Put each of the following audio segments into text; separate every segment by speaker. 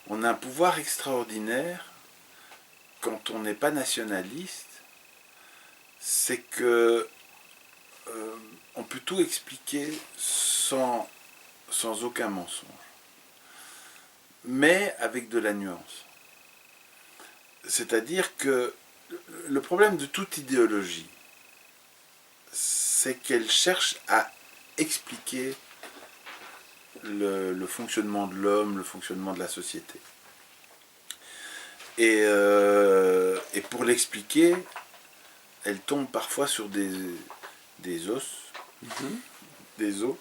Speaker 1: on a un pouvoir extraordinaire quand on n'est pas nationaliste, c'est que on peut tout expliquer sans aucun mensonge, mais avec de la nuance. C'est-à-dire que le problème de toute idéologie, c'est qu'elle cherche à expliquer le fonctionnement de l'homme, le fonctionnement de la société. Et pour l'expliquer, elle tombe parfois sur des os, des os,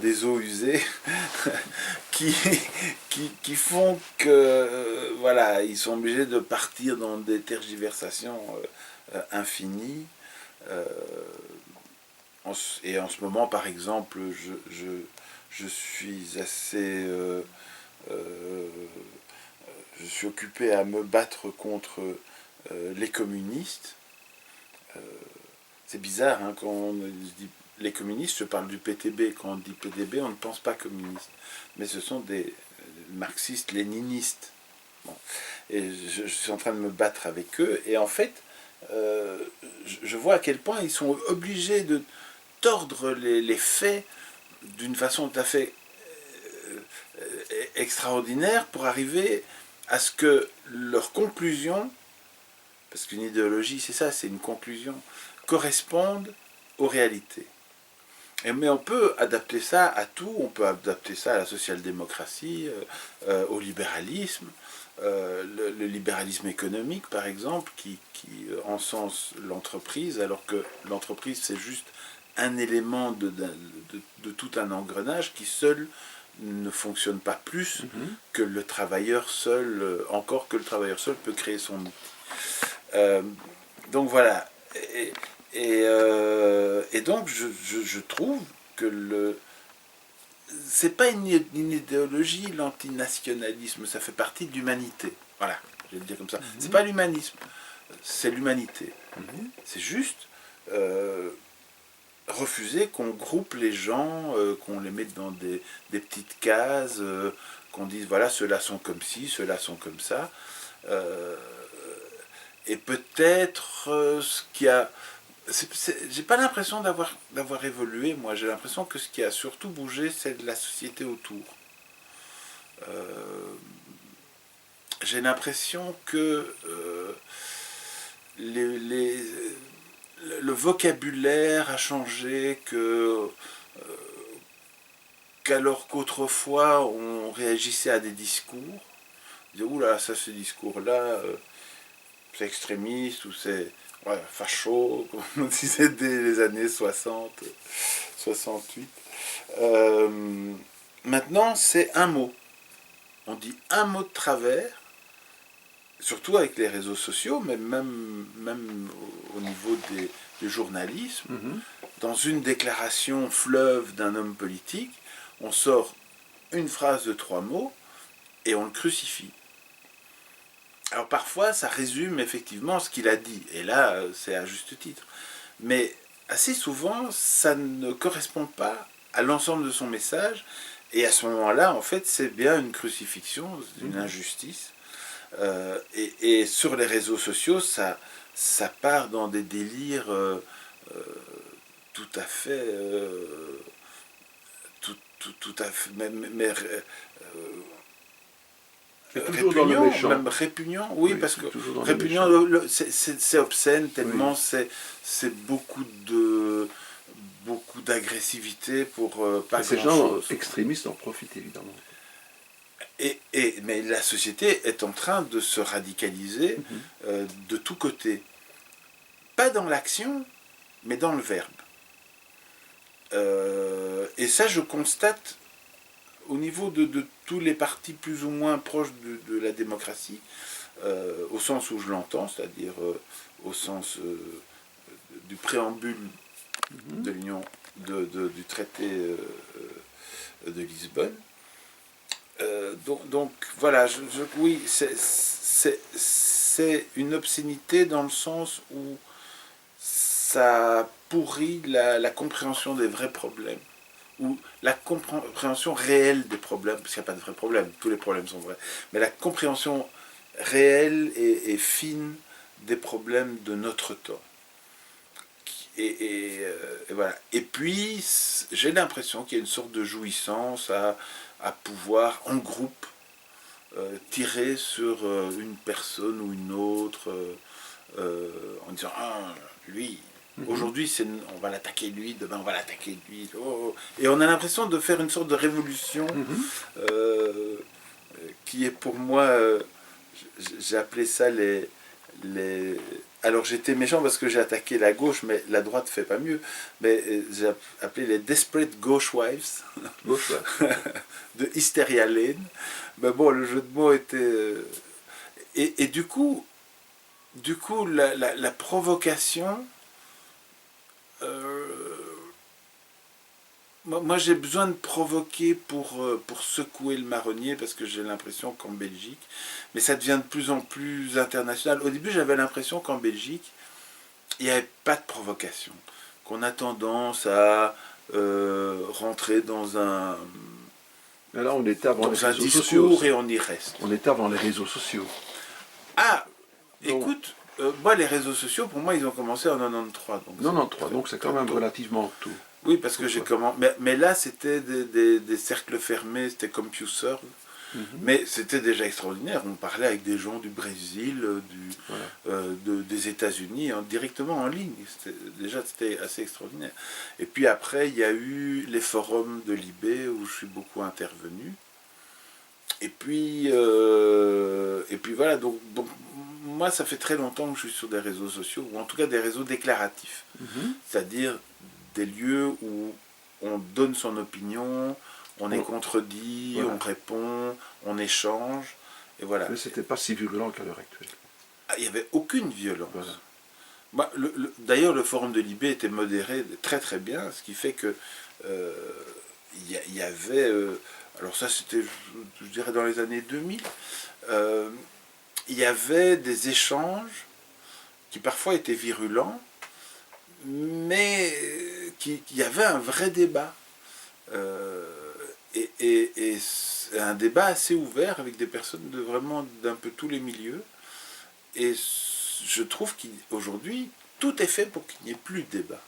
Speaker 1: des os usés, qui font que voilà, ils sont obligés de partir dans des tergiversations infinies. Et en ce moment, par exemple, je suis assez je suis occupé à me battre contre les communistes. C'est bizarre, hein, quand on dit les communistes, je parle du PTB. Quand on dit PTB, on ne pense pas communiste. Mais ce sont des marxistes, léninistes. Bon. Et je suis en train de me battre avec eux. Et en fait, je vois à quel point ils sont obligés de tordre les faits d'une façon tout à fait extraordinaire pour arriver à ce que leur conclusion, parce qu'une idéologie c'est ça, c'est une conclusion, correspondent aux réalités. Mais on peut adapter ça à tout, on peut adapter ça à la social-démocratie, au libéralisme, le libéralisme économique par exemple, qui encense l'entreprise, alors que l'entreprise c'est juste un élément de tout un engrenage qui seul ne fonctionne pas plus que le travailleur seul, encore que le travailleur seul peut créer son outil. Donc voilà. Et donc je trouve que c'est pas une idéologie, l'antinationalisme, ça fait partie de l'humanité. Voilà, je vais le dire comme ça. C'est pas l'humanisme, c'est l'humanité. C'est juste refuser qu'on groupe les gens, qu'on les mette dans des petites cases, qu'on dise voilà, ceux-là sont comme ci, ceux-là sont comme ça. Et peut-être ce qui a... j'ai pas l'impression d'avoir évolué, moi. J'ai l'impression que ce qui a surtout bougé, c'est la société autour. J'ai l'impression que le vocabulaire a changé, qu'alors qu'autrefois on réagissait à des discours, on disait oula, ça, ce discours-là, c'est extrémiste ou c'est facho, comme on disait dès les années 60, 68. Maintenant, c'est un mot. On dit un mot de travers, surtout avec les réseaux sociaux, mais même au niveau du journalisme. Dans une déclaration fleuve d'un homme politique, on sort une phrase de 3 mots et on le crucifie. Alors parfois, ça résume effectivement ce qu'il a dit, et là, c'est à juste titre. Mais assez souvent, ça ne correspond pas à l'ensemble de son message, et à ce moment-là, en fait, c'est bien une crucifixion, une injustice. Et sur les réseaux sociaux, ça part dans des délires tout à fait... tout à fait... mais répugnant, même répugnant, oui, parce que répugnant, c'est obscène tellement c'est beaucoup d'agressivité pour pas
Speaker 2: ces gens extrémistes en profitent évidemment.
Speaker 1: Mais la société est en train de se radicaliser de tous côtés. Pas dans l'action, mais dans le verbe. Et ça, je constate au niveau de tous les partis plus ou moins proches de la démocratie, au sens où je l'entends, c'est-à-dire au sens du préambule de l'Union, du traité de Lisbonne. Donc voilà, oui, c'est une obscénité dans le sens où ça pourrit la compréhension des vrais problèmes où la compréhension réelle des problèmes, parce qu'il n'y a pas de vrais problèmes, tous les problèmes sont vrais, mais la compréhension réelle et fine des problèmes de notre temps. Et voilà. Et puis, j'ai l'impression qu'il y a une sorte de jouissance à pouvoir, en groupe, tirer sur une personne ou une autre, en disant ah, lui, aujourd'hui on va l'attaquer lui, demain on va l'attaquer lui. Oh. Et on a l'impression de faire une sorte de révolution qui est pour moi, j'ai appelé ça les... Alors j'étais méchant parce que j'ai attaqué la gauche, mais la droite fait pas mieux. Mais j'ai appelé les Desperate Gauche Wives de Hysteria Lane. Mais bon, le jeu de mots était... Et du coup, la provocation... moi j'ai besoin de provoquer pour secouer le marronnier, parce que j'ai l'impression qu'en Belgique, mais ça devient de plus en plus international. Au début j'avais l'impression qu'en Belgique, il n'y avait pas de provocation, qu'on a tendance à rentrer dans un...
Speaker 2: Mais là, on était avant les réseaux
Speaker 1: discours
Speaker 2: sociaux.
Speaker 1: Et on y reste.
Speaker 2: On était avant les réseaux sociaux.
Speaker 1: Ah, donc, écoute, moi les réseaux sociaux, pour moi, ils ont commencé en 93. Donc
Speaker 2: 93, donc c'est quand même relativement tôt.
Speaker 1: Oui, parce que j'ai commencé... Mais là, c'était des cercles fermés, c'était CompuServe. Mais c'était déjà extraordinaire. On parlait avec des gens du Brésil, des États-Unis, directement en ligne. C'était assez extraordinaire. Et puis après, il y a eu les forums de Libé où je suis beaucoup intervenu. Et puis voilà. Donc, moi, ça fait très longtemps que je suis sur des réseaux sociaux, ou en tout cas des réseaux déclaratifs. C'est-à-dire des lieux où on donne son opinion, on est contredit, on répond, on échange, et voilà.
Speaker 2: Mais c'était pas si virulent qu'à l'heure actuelle.
Speaker 1: Il n'y avait aucune violence. Moi, d'ailleurs, le forum de Libé était modéré très très bien, ce qui fait que il y avait... alors ça, c'était, je dirais, dans les années 2000. Il y avait des échanges qui parfois étaient virulents, mais qu'il y avait un vrai débat. Et un débat assez ouvert avec des personnes vraiment d'un peu tous les milieux. Et je trouve qu'aujourd'hui, tout est fait pour qu'il n'y ait plus de débat.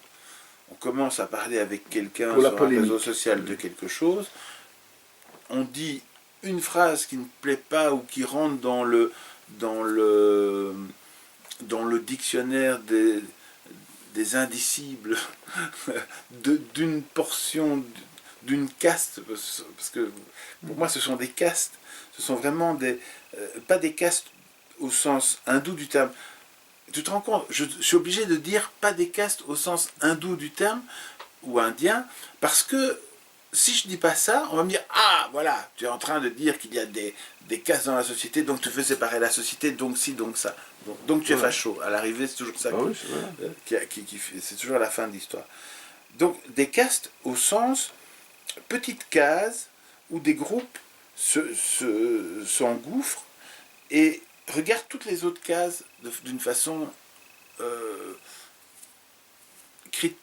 Speaker 1: On commence à parler avec quelqu'un sur un réseau social de quelque chose, on dit une phrase qui ne plaît pas ou qui rentre dans le dictionnaire des indicibles d'une portion, d'une caste, parce que pour moi ce sont des castes, ce sont vraiment pas des castes au sens hindou du terme. Tu te rends compte, je suis obligé de dire pas des castes au sens hindou du terme, ou indien, parce que si je dis pas ça, on va me dire ah voilà, tu es en train de dire qu'il y a des castes dans la société, donc tu veux séparer la société, donc ci, donc ça. Donc tu es facho. À l'arrivée, c'est toujours ça. C'est toujours la fin de l'histoire. Donc des castes au sens petite case où des groupes s'engouffrent et regardent toutes les autres cases d'une façon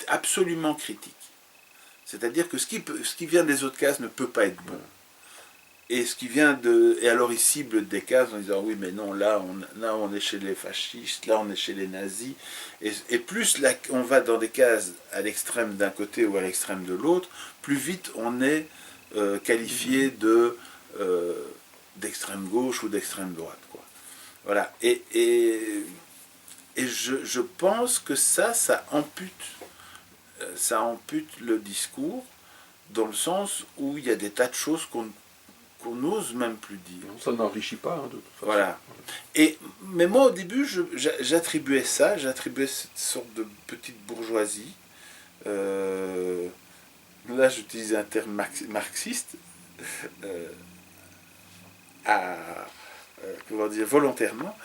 Speaker 1: absolument critique. C'est-à-dire que ce qui vient des autres cases ne peut pas être bon. Et ce qui vient et alors ils ciblent des cases en disant oui mais non, là on est chez les fascistes, là on est chez les nazis, et plus là, on va dans des cases à l'extrême d'un côté ou à l'extrême de l'autre, plus vite on est qualifié d'extrême gauche ou d'extrême droite, quoi. Voilà. Et je pense que ça ampute le discours, dans le sens où il y a des tas de choses qu'on n'ose même plus dire.
Speaker 2: Ça n'enrichit pas, de toute façon.
Speaker 1: Voilà. Mais moi, au début, j'attribuais cette sorte de petite bourgeoisie. Là, j'utilise un terme marxiste, comment dire, volontairement.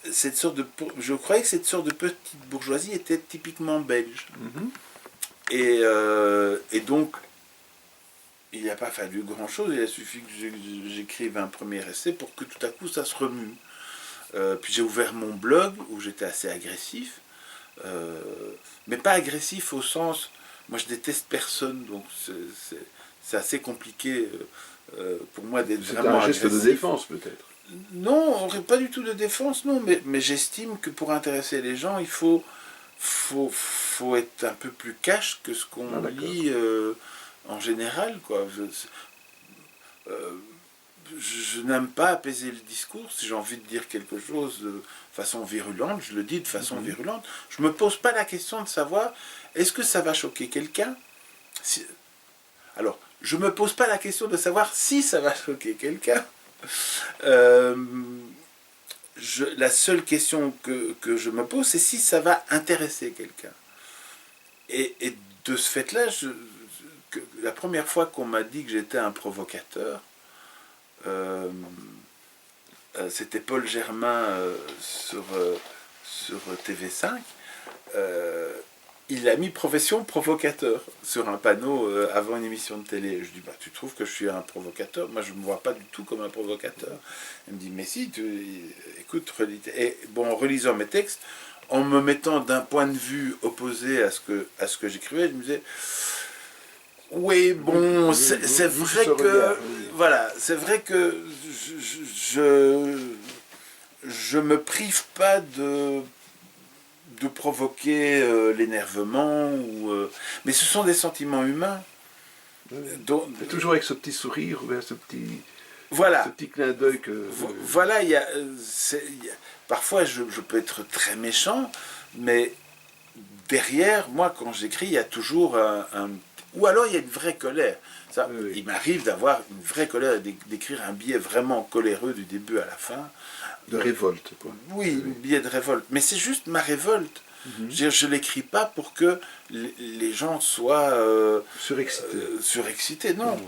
Speaker 1: Je croyais que cette sorte de petite bourgeoisie était typiquement belge. Et donc, il n'a pas fallu grand-chose, il a suffi que j'écrive un premier essai pour que tout à coup ça se remue. Puis j'ai ouvert mon blog où j'étais assez agressif, mais pas agressif au sens moi je déteste personne, donc c'est assez compliqué pour moi d'être
Speaker 2: C'est
Speaker 1: vraiment
Speaker 2: un geste
Speaker 1: agressif.
Speaker 2: de défense peut-être.
Speaker 1: Non, pas du tout de défense, non, mais j'estime que pour intéresser les gens, il faut être un peu plus cash que ce qu'on lit en général, quoi. Je n'aime pas apaiser le discours. Si j'ai envie de dire quelque chose de façon virulente, je le dis de façon virulente. Je ne me pose pas la question de savoir est-ce que ça va choquer quelqu'un. Alors, je ne me pose pas la question de savoir si ça va choquer quelqu'un. La seule question que je me pose, c'est si ça va intéresser quelqu'un. Et de ce fait-là, la première fois qu'on m'a dit que j'étais un provocateur, c'était Paul Germain sur TV5. Il a mis profession provocateur sur un panneau avant une émission de télé. Je dis, bah, tu trouves que je suis un provocateur? Moi, je ne me vois pas du tout comme un provocateur. Il me dit, mais si, écoute, relis. Et bon, en relisant mes textes, en me mettant d'un point de vue opposé à ce que j'écrivais, je me disais, oui, bon, c'est vrai que, voilà, c'est vrai que je me prive pas de provoquer l'énervement, mais ce sont des sentiments humains.
Speaker 2: Et toujours avec ce petit sourire, ce petit clin d'œil que...
Speaker 1: Voilà, parfois je peux être très méchant, mais derrière, moi, quand j'écris, il y a toujours ou alors il y a une vraie colère. Il m'arrive d'avoir une vraie colère, d'écrire un billet vraiment coléreux du début à la fin.
Speaker 2: De révolte, quoi.
Speaker 1: Oui, un billet de révolte. Mais c'est juste ma révolte. Je ne l'écris pas pour que les gens soient surexcités. Non.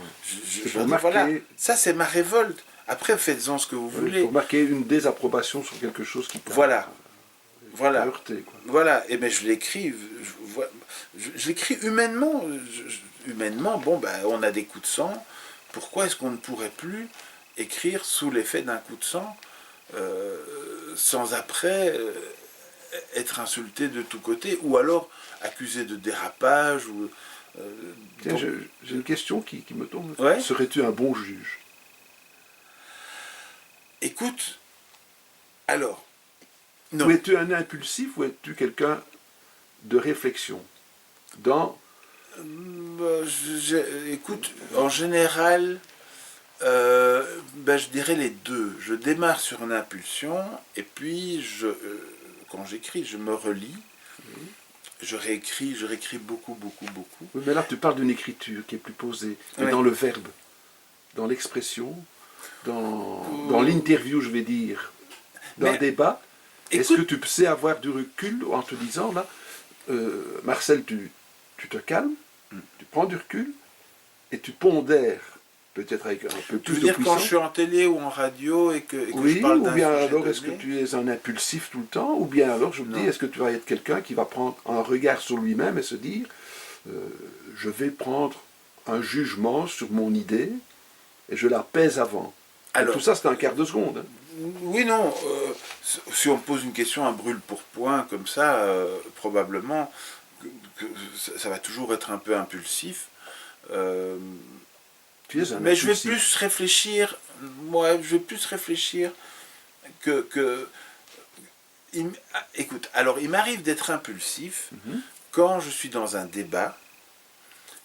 Speaker 1: Voilà, ça c'est ma révolte. Après, faites-en ce que vous voulez.
Speaker 2: Pour marquer une désapprobation sur quelque chose qui peut heurter, quoi.
Speaker 1: Voilà. Et mais je l'écris. Je l'écris humainement. Humainement, bon, ben, on a des coups de sang. Pourquoi est-ce qu'on ne pourrait plus écrire sous l'effet d'un coup de sang sans après être insulté de tous côtés, ou alors accusé de dérapage.
Speaker 2: Tiens, j'ai une question qui me tombe.
Speaker 1: Ouais.
Speaker 2: Serais-tu un bon juge?
Speaker 1: Écoute, alors, non.
Speaker 2: Ou es-tu un impulsif, ou es-tu quelqu'un de réflexion
Speaker 1: Écoute, en général, je dirais les deux. Je démarre sur une impulsion, et puis quand j'écris, je me relis, je réécris beaucoup.
Speaker 2: Oui, mais là, tu parles d'une écriture qui est plus posée, mais dans le verbe, dans l'expression, dans l'interview, je vais dire, dans un débat. Est-ce que tu sais avoir du recul en te disant, là, Marcel, tu te calmes, tu prends du recul, et tu pondères, peut-être avec un peu plus de puissance. Tu veux dire
Speaker 1: quand je suis en télé ou en radio et que
Speaker 2: oui,
Speaker 1: je parle d'un
Speaker 2: ou bien
Speaker 1: sujet
Speaker 2: alors
Speaker 1: donné.
Speaker 2: est-ce que tu es un impulsif tout le temps, ou bien alors je me dis, est-ce que tu vas être quelqu'un qui va prendre un regard sur lui-même et se dire, je vais prendre un jugement sur mon idée et je la pèse avant. Alors, tout ça, c'est un quart de seconde. Hein.
Speaker 1: Oui, non. Si on me pose une question à brûle pour point, comme ça, probablement que ça va toujours être un peu impulsif. Mais je vais plus réfléchir. Moi, je vais plus réfléchir que écoute, alors il m'arrive d'être impulsif quand je suis dans un débat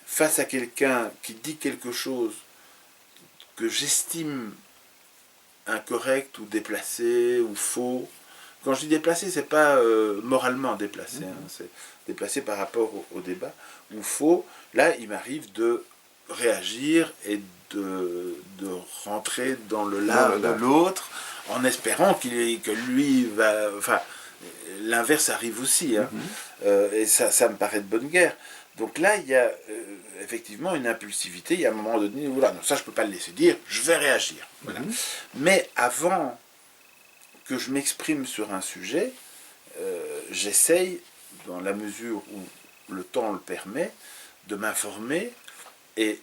Speaker 1: face à quelqu'un qui dit quelque chose que j'estime incorrect ou déplacé ou faux. Quand je dis déplacé, c'est pas moralement déplacé, c'est déplacé par rapport au débat, ou faux. Là, il m'arrive de réagir et de rentrer dans le lard de l'autre en espérant que lui va... Enfin, l'inverse arrive aussi, hein. Et ça me paraît de bonne guerre. Donc là, il y a effectivement une impulsivité. Il y a un moment donné où là, non, ça je ne peux pas le laisser dire, je vais réagir. Voilà. Mais avant que je m'exprime sur un sujet, j'essaye, dans la mesure où le temps le permet, de m'informer. Et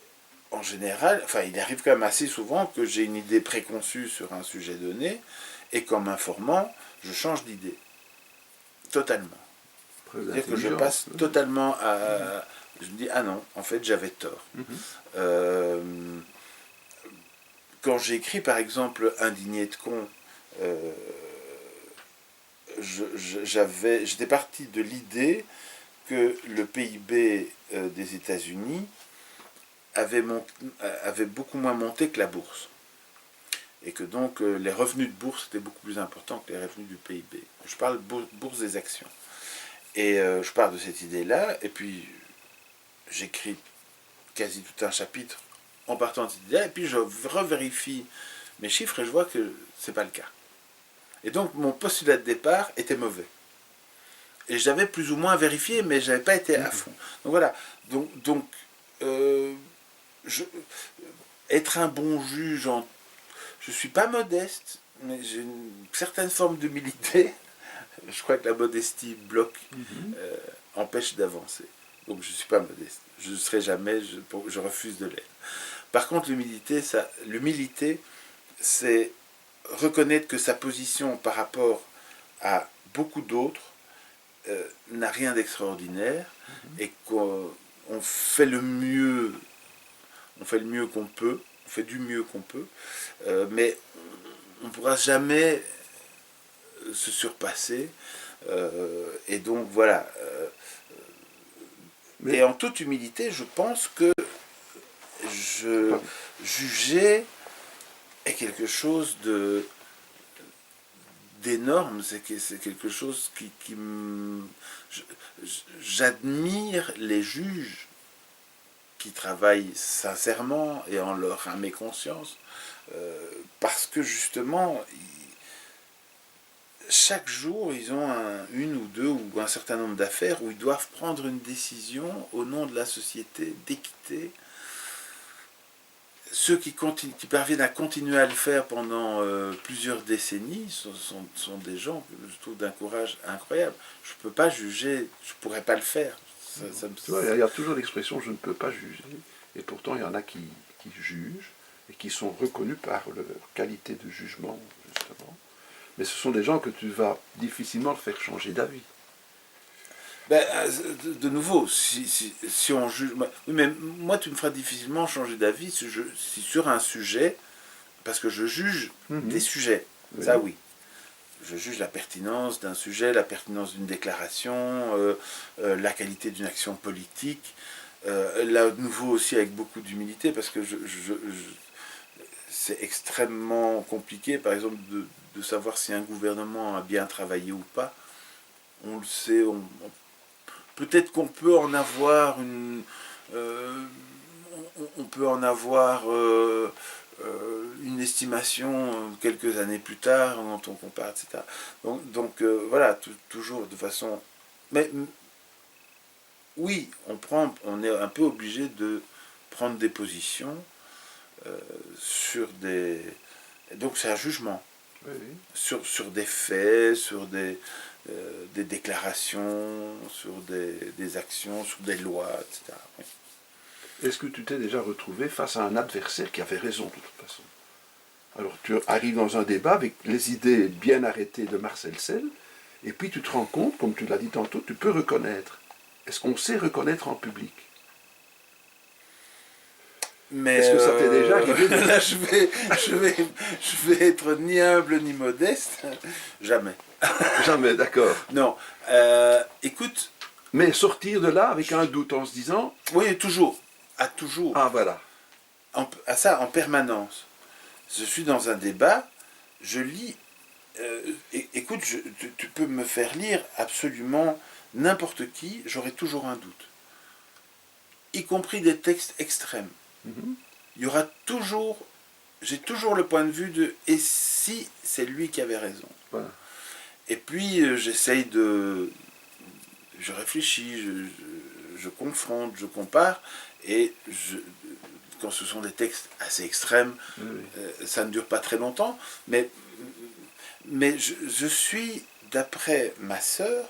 Speaker 1: en général, enfin, il arrive quand même assez souvent que j'ai une idée préconçue sur un sujet donné, et qu'en m'informant, je change d'idée. Totalement. C'est-à-dire que je passe totalement Je me dis, ah non, en fait, j'avais tort.
Speaker 2: Mhm.
Speaker 1: Euh, Quand j'ai écrit, par exemple, Indigné de con, j'étais parti de l'idée que le PIB des États-Unis avait beaucoup moins monté que la bourse. Et que donc les revenus de bourse étaient beaucoup plus importants que les revenus du PIB. Je parle bourse des actions. Et je pars de cette idée-là, et puis j'écris quasi tout un chapitre en partant de cette idée-là, et puis je revérifie mes chiffres et je vois que c'est pas le cas. Et donc mon postulat de départ était mauvais. Et j'avais plus ou moins vérifié, mais je n'avais pas été à fond. Donc voilà. Donc je, être un bon juge, je ne suis pas modeste, mais j'ai une certaine forme d'humilité. Je crois que la modestie bloque, empêche d'avancer. Donc je ne suis pas modeste. Je ne serai jamais, je refuse de l'être. Par contre, l'humilité, c'est reconnaître que sa position par rapport à beaucoup d'autres n'a rien d'extraordinaire et qu'on fait le mieux, qu'on peut, on fait du mieux qu'on peut, mais on ne pourra jamais se surpasser. Et donc voilà. Et en toute humilité, je pense que juger est quelque chose d'énorme. C'est quelque chose qui j'admire les juges qui travaillent sincèrement et en leur âme et conscience, parce que justement, chaque jour, ils ont une ou deux ou un certain nombre d'affaires où ils doivent prendre une décision au nom de la société, d'équité. Ceux qui parviennent à continuer à le faire pendant plusieurs décennies sont des gens que je trouve d'un courage incroyable. Je ne peux pas juger, je ne pourrais pas le faire.
Speaker 2: Tu vois, il y a toujours l'expression je ne peux pas juger, et pourtant il y en a qui jugent et qui sont reconnus par leur qualité de jugement, justement. Mais ce sont des gens que tu vas difficilement faire changer d'avis.
Speaker 1: Ben, de nouveau, si on juge... Oui, mais moi, tu me feras difficilement changer d'avis si sur un sujet, parce que je juge des sujets. Oui. Ça, oui. Je juge la pertinence d'un sujet, la pertinence d'une déclaration, la qualité d'une action politique. Là, de nouveau aussi avec beaucoup d'humilité, parce que c'est extrêmement compliqué, par exemple, de savoir si un gouvernement a bien travaillé ou pas. On le sait, peut-être qu'on peut en avoir on peut en avoir une estimation quelques années plus tard quand on compare, etc. Donc voilà, toujours de façon... Mais oui, on est un peu obligé de prendre des positions sur des... Donc c'est un jugement. Oui, oui. Sur des faits, sur des déclarations, sur des actions, sur des lois, etc. Oui.
Speaker 2: Est-ce que tu t'es déjà retrouvé face à un adversaire qui avait raison de toute façon? Alors tu arrives dans un débat avec les idées bien arrêtées de Marcel Sell, et puis tu te rends compte, comme tu l'as dit tantôt, tu peux reconnaître. Est-ce qu'on sait reconnaître en public?
Speaker 1: Mais
Speaker 2: est-ce que ça t'est déjà arrivé de...
Speaker 1: Là, je vais être ni humble ni modeste. Jamais.
Speaker 2: Jamais, d'accord.
Speaker 1: Non. Écoute.
Speaker 2: Mais sortir de là avec un doute en se disant...
Speaker 1: Oui, toujours. À toujours.
Speaker 2: Ah, voilà.
Speaker 1: À ça, en permanence. Je suis dans un débat, je lis... écoute, tu peux me faire lire absolument n'importe qui, j'aurai toujours un doute. Y compris des textes extrêmes. Il y aura toujours, j'ai toujours le point de vue de et si c'est lui qui avait raison.
Speaker 2: Voilà.
Speaker 1: Et puis j'essaye je réfléchis, je confronte, je compare, et quand ce sont des textes assez extrêmes, ça ne dure pas très longtemps, mais je suis, d'après ma sœur,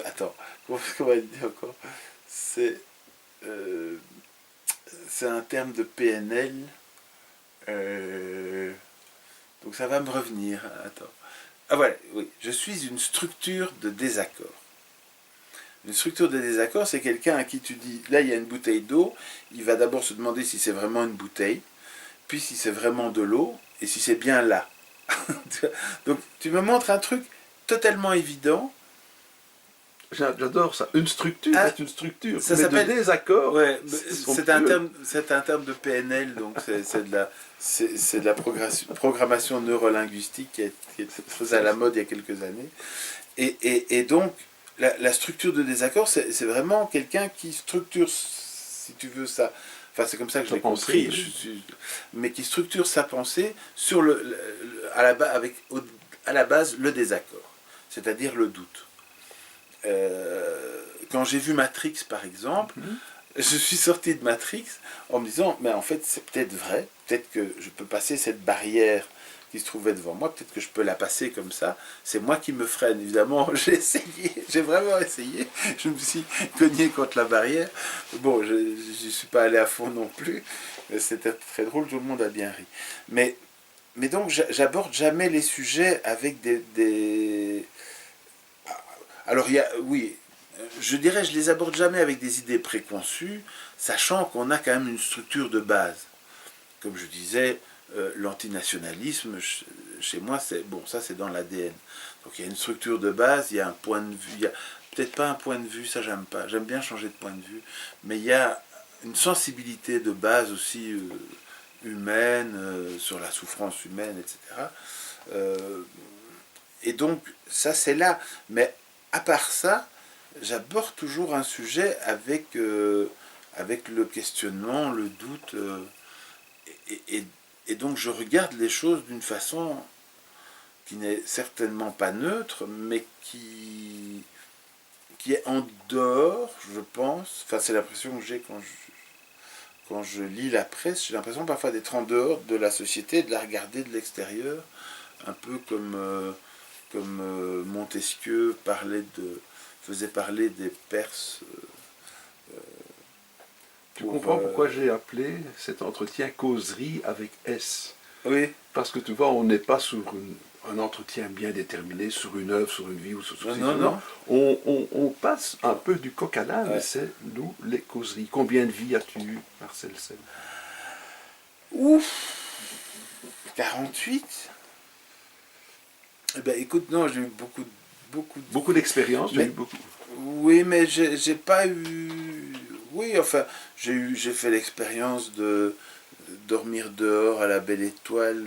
Speaker 1: attends, comment elle dit encore? C'est un terme de PNL, donc ça va me revenir. Attends. Ah voilà, oui, je suis une structure de désaccord. Une structure de désaccord, c'est quelqu'un à qui tu dis, là il y a une bouteille d'eau, il va d'abord se demander si c'est vraiment une bouteille, puis si c'est vraiment de l'eau, et si c'est bien là. Donc tu me montres un truc totalement évident.
Speaker 2: J'adore ça. Une structure est une structure.
Speaker 1: Ça
Speaker 2: mais
Speaker 1: s'appelle
Speaker 2: de désaccord,
Speaker 1: ouais, c'est un terme de PNL, donc c'est de la programmation neurolinguistique qui est très à la mode il y a quelques années. Et donc, la structure de désaccord, c'est vraiment quelqu'un qui structure, si tu veux, ça. Enfin, c'est comme ça que je l'ai compris, mais qui structure sa pensée sur à la base le désaccord, c'est-à-dire le doute. Quand j'ai vu Matrix, par exemple, je suis sorti de Matrix en me disant, mais en fait, c'est peut-être vrai, peut-être que je peux passer cette barrière qui se trouvait devant moi, peut-être que je peux la passer comme ça, c'est moi qui me freine, évidemment, j'ai essayé, j'ai vraiment essayé, je me suis cogné contre la barrière, bon, je ne suis pas allé à fond non plus, c'était très drôle, tout le monde a bien ri, mais donc j'aborde jamais les sujets avec des... Alors oui, je dirais, je les aborde jamais avec des idées préconçues, sachant qu'on a quand même une structure de base, comme je disais, l'antinationalisme, chez moi, c'est bon, ça c'est dans l'ADN. Donc il y a une structure de base, il y a un point de vue, il y a peut-être pas un point de vue, ça j'aime pas, j'aime bien changer de point de vue, mais il y a une sensibilité de base aussi humaine, sur la souffrance humaine, etc. Et donc ça c'est là, mais à part ça, j'aborde toujours un sujet avec le questionnement, le doute, et donc je regarde les choses d'une façon qui n'est certainement pas neutre, mais qui est en dehors, je pense. Enfin, c'est l'impression que j'ai quand je lis la presse. J'ai l'impression parfois d'être en dehors de la société, de la regarder de l'extérieur, un peu comme Montesquieu faisait parler des Perses.
Speaker 2: Tu comprends pourquoi j'ai appelé cet entretien causerie avec S.
Speaker 1: Oui.
Speaker 2: Parce que tu vois, on n'est pas sur un entretien bien déterminé, sur une œuvre, sur une vie ou sur ceci. Non. On passe un peu du coq à l'âne, et c'est nous les causeries. Combien de vies as-tu, Marcel Sen?
Speaker 1: Ouf, 48. Eh ben, écoute, non, j'ai eu
Speaker 2: beaucoup d'expérience, j'ai eu beaucoup.
Speaker 1: Oui, mais j'ai pas eu. Oui, enfin, j'ai fait l'expérience de dormir dehors à la belle étoile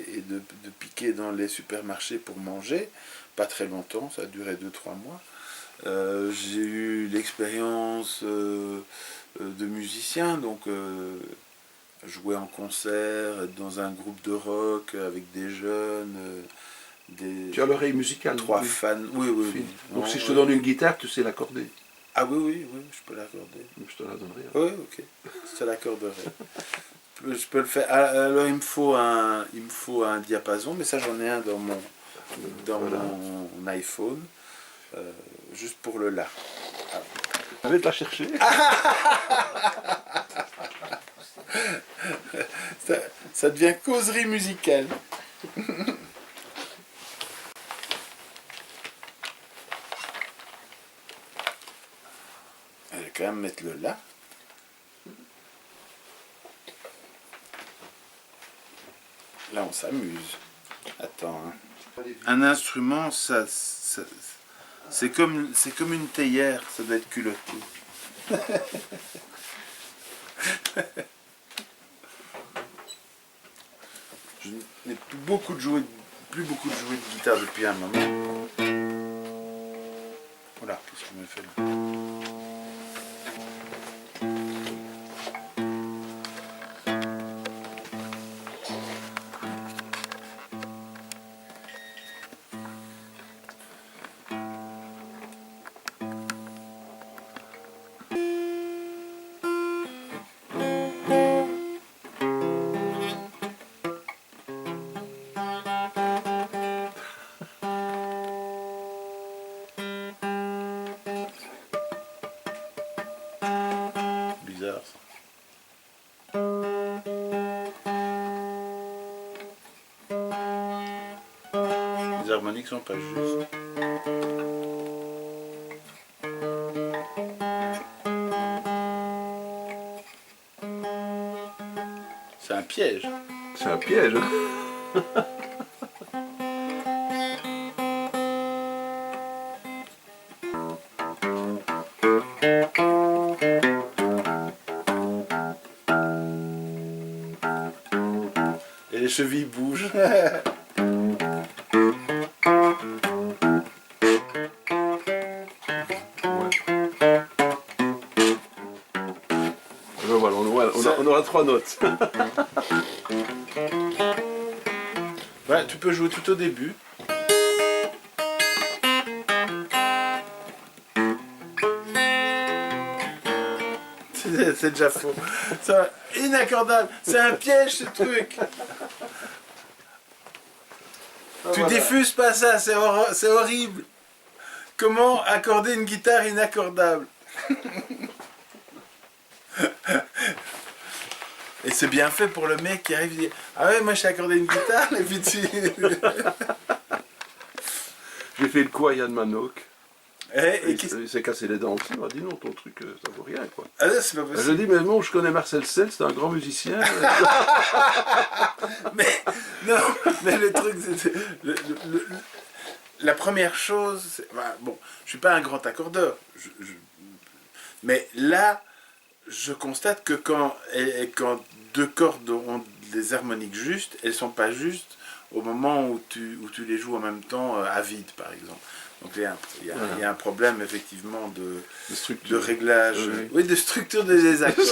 Speaker 1: et de piquer dans les supermarchés pour manger. Pas très longtemps, ça a duré 2-3 mois. J'ai eu l'expérience de musicien, donc jouer en concert, être dans un groupe de rock avec des jeunes.
Speaker 2: Tu as l'oreille musicale.
Speaker 1: 3 fans. Oui.
Speaker 2: Donc si je te donne une guitare, tu sais l'accorder.
Speaker 1: Ah oui, je peux l'accorder.
Speaker 2: Je te la donnerai.
Speaker 1: Oui, ok. Je te l'accorderai. Je peux le faire. Alors il me faut un diapason, mais ça j'en ai un dans mon iPhone, juste pour le la.
Speaker 2: Je vais te la chercher.
Speaker 1: Ça devient causerie musicale. Je vais quand même mettre le la. Là, on s'amuse. Attends. Hein. Un instrument, c'est comme une théière, ça doit être culotté. Je n'ai plus beaucoup de jouer de guitare depuis un moment. Voilà, qu'est-ce qu'on me fait là? Bizarre ça. Les harmoniques sont pas justes. C'est un piège.
Speaker 2: C'est un piège, hein.
Speaker 1: Et les chevilles bougent.
Speaker 2: Voilà, on aura 3 notes.
Speaker 1: Ouais, tu peux jouer tout au début. C'est déjà faux. Ça, inaccordable. C'est un piège ce truc. Tu
Speaker 2: voilà.
Speaker 1: diffuses pas ça, c'est horrible. Comment accorder une guitare inaccordable? Et c'est bien fait pour le mec qui arrive et dit ah ouais, moi je sais accorder une guitare, et puis tu...
Speaker 2: J'ai fait le coup à Yann Manock.
Speaker 1: Et
Speaker 2: Il s'est cassé les dents aussi. Il m'a dit non, ton truc, ça vaut rien, quoi.
Speaker 1: ah non, c'est pas
Speaker 2: Je
Speaker 1: possible.
Speaker 2: dis, mais bon, je connais Marcel Sel, c'est un grand musicien.
Speaker 1: Mais non, mais le truc, c'est la première chose, enfin, bon, je suis pas un grand accordeur, mais là, je constate que quand deux cordes ont des harmoniques justes, elles sont pas justes au moment où tu les joues en même temps à vide, par exemple. Donc il y a un problème effectivement de réglage, oui, de structure de désaccord.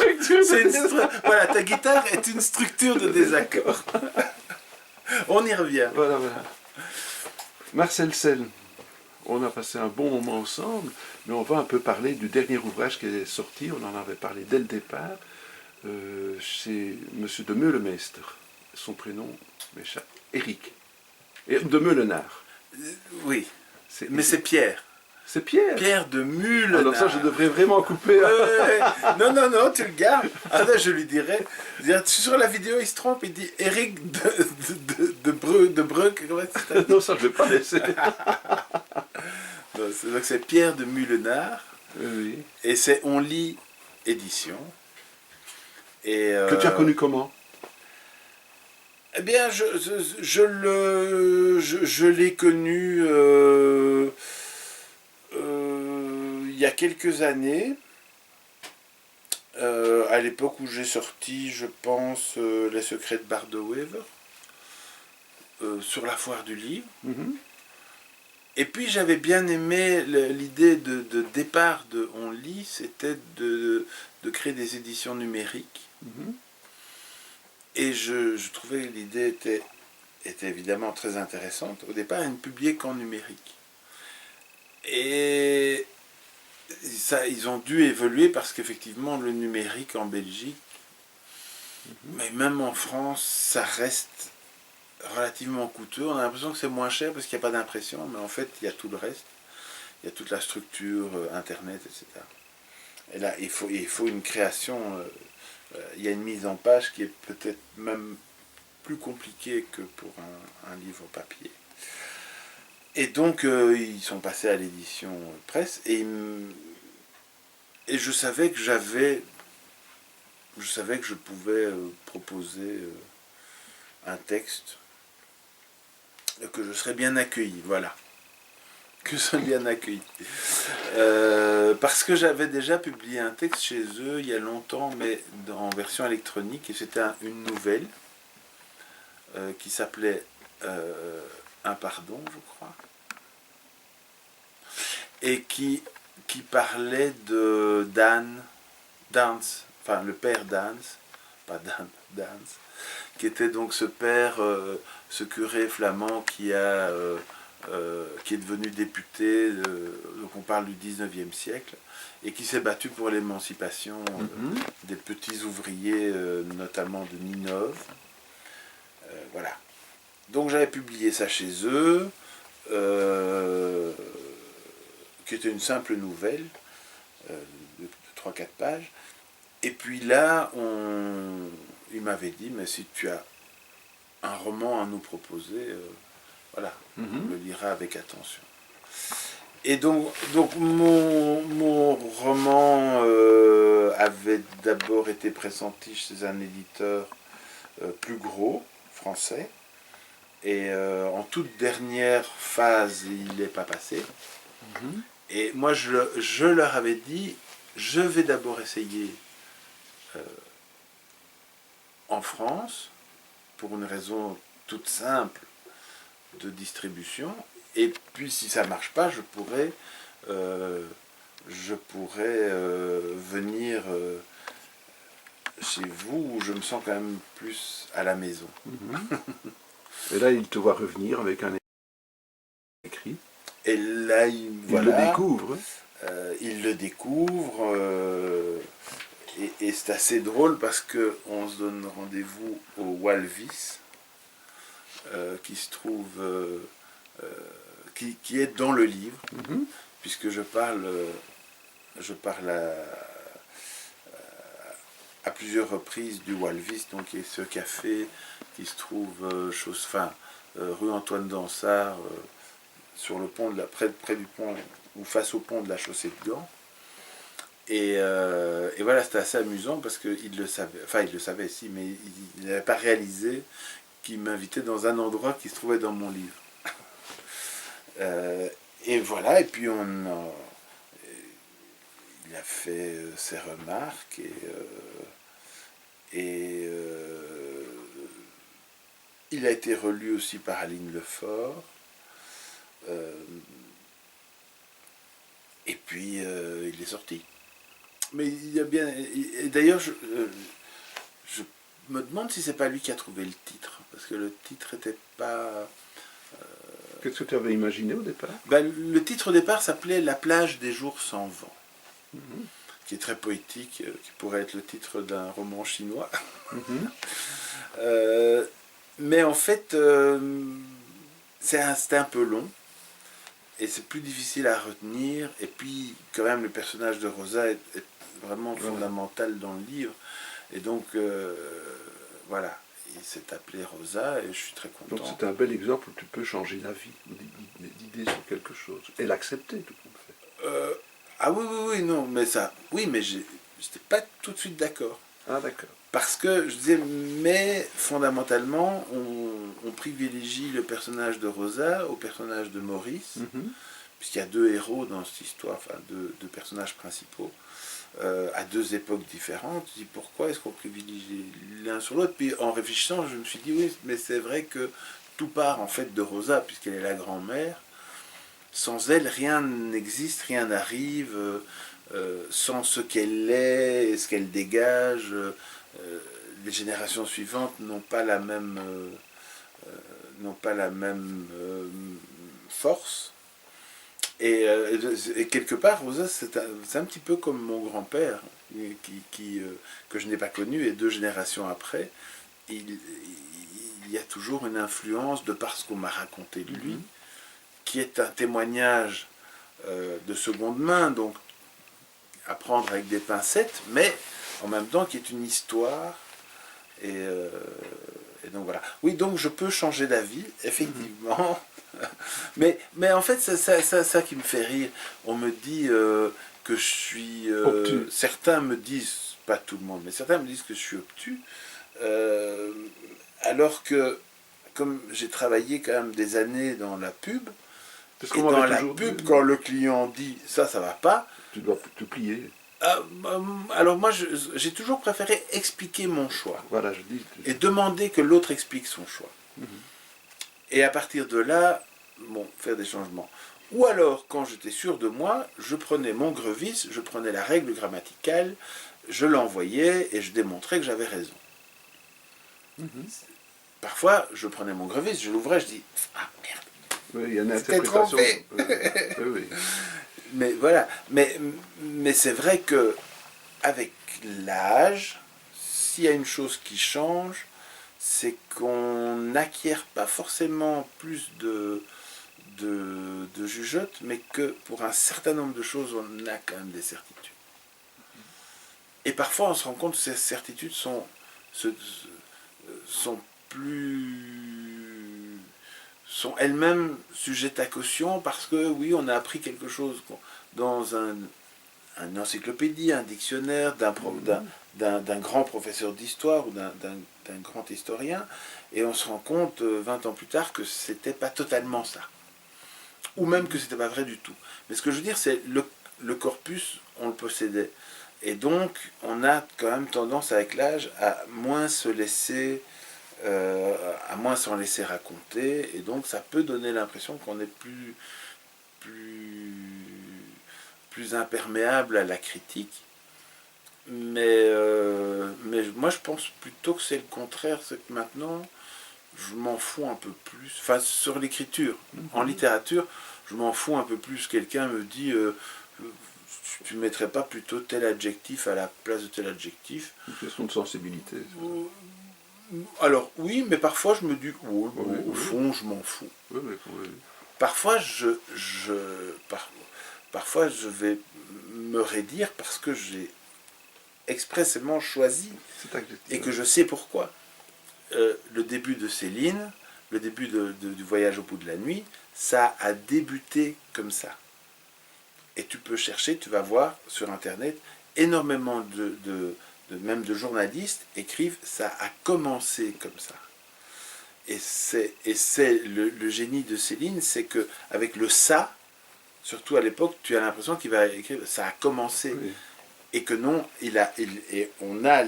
Speaker 1: Voilà, ta guitare est une structure de désaccord. On y revient.
Speaker 2: Voilà. Marcel Sel, on a passé un bon moment ensemble, mais on va un peu parler du dernier ouvrage qui est sorti, on en avait parlé dès le départ, c'est M. de Meulemester, son prénom m'échappe, Éric, de Meulenard.
Speaker 1: Oui, mais c'est Pierre.
Speaker 2: C'est Pierre.
Speaker 1: Pierre de Meulenard.
Speaker 2: Alors ça, je devrais vraiment couper.
Speaker 1: Non, tu le gardes. Ah là, je lui dirais, sur la vidéo, il se trompe, il dit Éric de Breuck.
Speaker 2: Non, ça, je ne vais pas laisser.
Speaker 1: Donc c'est Pierre de Meulenard.
Speaker 2: Oui.
Speaker 1: Et c'est On lit édition. Et,
Speaker 2: que tu as connu comment?
Speaker 1: Eh bien, je l'ai connu il y a quelques années, à l'époque où j'ai sorti, je pense, Les Secrets de Bardo Weaver, sur la foire du livre.
Speaker 2: Mm-hmm.
Speaker 1: Et puis j'avais bien aimé l'idée de départ de On lit, c'était de créer des éditions numériques.
Speaker 2: Mm-hmm.
Speaker 1: Et je trouvais que l'idée était évidemment très intéressante. Au départ, elle ne publiait qu'en numérique. Et ça, ils ont dû évoluer parce qu'effectivement, le numérique en Belgique, mais même en France, ça reste relativement coûteux. On a l'impression que c'est moins cher parce qu'il n'y a pas d'impression, mais en fait, il y a tout le reste. Il y a toute la structure, Internet, etc. Et là, il faut une création... il y a une mise en page qui est peut-être même plus compliquée que pour un livre papier. Et donc, ils sont passés à l'édition presse, et je savais que je pouvais proposer un texte, que je serais bien accueilli, voilà. Que je serais bien accueilli. Parce que j'avais déjà publié un texte chez eux il y a longtemps, mais en version électronique, et c'était une nouvelle qui s'appelait Un pardon, je crois, et qui parlait de Dance, enfin le père Dance, pas Dan, Dance, qui était donc ce père, ce curé flamand qui est devenu député, donc on parle du 19e siècle, et qui s'est battu pour l'émancipation des petits ouvriers, notamment de Ninove. Voilà. Donc j'avais publié ça chez eux, qui était une simple nouvelle de 3-4 pages. Et puis là, il m'avait dit, mais si tu as un roman à nous proposer, voilà, on le lira avec attention. Et donc mon roman avait d'abord été pressenti chez un éditeur plus gros, français. Et en toute dernière phase, il n'est pas passé. Et moi, je leur avais dit, je vais d'abord essayer en France, pour une raison toute simple de distribution. Et puis, si ça ne marche pas, je pourrais venir chez vous, où je me sens quand même plus à la maison.
Speaker 2: Et là, il te voit revenir avec un écrit.
Speaker 1: Et là, voilà,
Speaker 2: le découvre.
Speaker 1: Il le découvre. Et c'est assez drôle parce qu'on se donne rendez-vous au Walvis, qui se trouve, qui est dans le livre, puisque je parle à plusieurs reprises du Walvis, donc qui est ce café qui se trouve rue Antoine Dansart, sur le pont près du pont, ou face au pont de la chaussée de Gand. Et voilà, c'était assez amusant parce qu'il le savait, enfin il le savait si, mais il n'avait pas réalisé qu'il m'invitait dans un endroit qui se trouvait dans mon livre. Et voilà, et puis il a fait ses remarques et il a été relu aussi par Aline Lefort. Et puis il est sorti. Mais il y a bien. Et d'ailleurs, je me demande si c'est pas lui qui a trouvé le titre, parce que le titre n'était pas.
Speaker 2: Qu'est-ce que tu avais imaginé au départ?
Speaker 1: Le titre au départ s'appelait La plage des jours sans vent, qui est très poétique, qui pourrait être le titre d'un roman chinois. Mais en fait, c'était un peu long. Et c'est plus difficile à retenir. Et puis, quand même, le personnage de Rosa est vraiment fondamental dans le livre. Et donc, voilà. Il s'est appelé Rosa et je suis très content.
Speaker 2: Donc, c'est un bel exemple où tu peux changer d'avis, d'idée sur quelque chose. Et l'accepter, tout compte fait.
Speaker 1: Ah oui, non, mais ça. Oui, mais j'étais pas tout de suite d'accord.
Speaker 2: Ah, d'accord.
Speaker 1: Parce que je disais, mais fondamentalement, on privilégie le personnage de Rosa au personnage de Maurice, puisqu'il y a deux héros dans cette histoire, enfin deux personnages principaux, à deux époques différentes. Je dis, pourquoi est-ce qu'on privilégie l'un sur l'autre? Puis en réfléchissant, je me suis dit, oui, mais c'est vrai que tout part en fait de Rosa, puisqu'elle est la grand-mère. Sans elle, rien n'existe, rien n'arrive, sans ce qu'elle est et ce qu'elle dégage. Les générations suivantes n'ont pas la même force. Et quelque part, Rosa, c'est un petit peu comme mon grand-père, que je n'ai pas connu, et 2 générations après, il y a toujours une influence de par ce qu'on m'a raconté de lui, qui est un témoignage de seconde main, donc à prendre avec des pincettes, mais en même temps qui est une histoire. Et donc voilà. Oui, donc je peux changer d'avis, effectivement. mais en fait, c'est ça qui me fait rire. On me dit que je suis... certains me disent, pas tout le monde, mais certains me disent que je suis obtus. Alors que, comme j'ai travaillé quand même des années dans la pub, et dans la pub, quand le client dit ça va pas,
Speaker 2: tu dois te plier.
Speaker 1: Alors moi, j'ai toujours préféré expliquer mon choix.
Speaker 2: Voilà, je dis.
Speaker 1: Et demander que l'autre explique son choix. Et à partir de là, faire des changements. Ou alors, quand j'étais sûr de moi, je prenais mon grevis, je prenais la règle grammaticale, je l'envoyais et je démontrais que j'avais raison. Parfois, je prenais mon grevis, je l'ouvrais, je dis « Ah, merde,
Speaker 2: oui, il y a une interprétation.
Speaker 1: Oui. Mais voilà, mais c'est vrai que avec l'âge, s'il y a une chose qui change, c'est qu'on n'acquiert pas forcément plus de jugeote, mais que pour un certain nombre de choses, on a quand même des certitudes. Et parfois, on se rend compte que ces certitudes sont elles-mêmes sujettes à caution parce que oui, on a appris quelque chose dans un une encyclopédie, un dictionnaire d'un grand professeur d'histoire ou d'un grand historien, et on se rend compte 20 ans plus tard que c'était pas totalement ça. Ou même que c'était pas vrai du tout. Mais ce que je veux dire, c'est le corpus, on le possédait. Et donc, on a quand même tendance avec l'âge à moins se laisser, à moins s'en laisser raconter, et donc ça peut donner l'impression qu'on est plus, plus imperméable à la critique. Mais moi, je pense plutôt que c'est le contraire, c'est que maintenant, je m'en fous un peu plus. Enfin, sur l'écriture, en littérature, je m'en fous un peu plus. Quelqu'un me dit, tu ne mettrais pas plutôt tel adjectif à la place de tel adjectif.
Speaker 2: Une question de sensibilité.
Speaker 1: Alors oui, mais parfois je me dis, au fond, je m'en fous. Parfois, parfois, je vais me raidir parce que j'ai expressément choisi et que je sais pourquoi. Le début de Céline, le début du voyage au bout de la nuit, ça a débuté comme ça. Et tu peux chercher, tu vas voir sur Internet, énormément même de journalistes écrivent, ça a commencé comme ça. Et c'est le génie de Céline, c'est que avec le ça, surtout à l'époque, tu as l'impression qu'il va écrire ça a commencé. Oui. Et que non, on a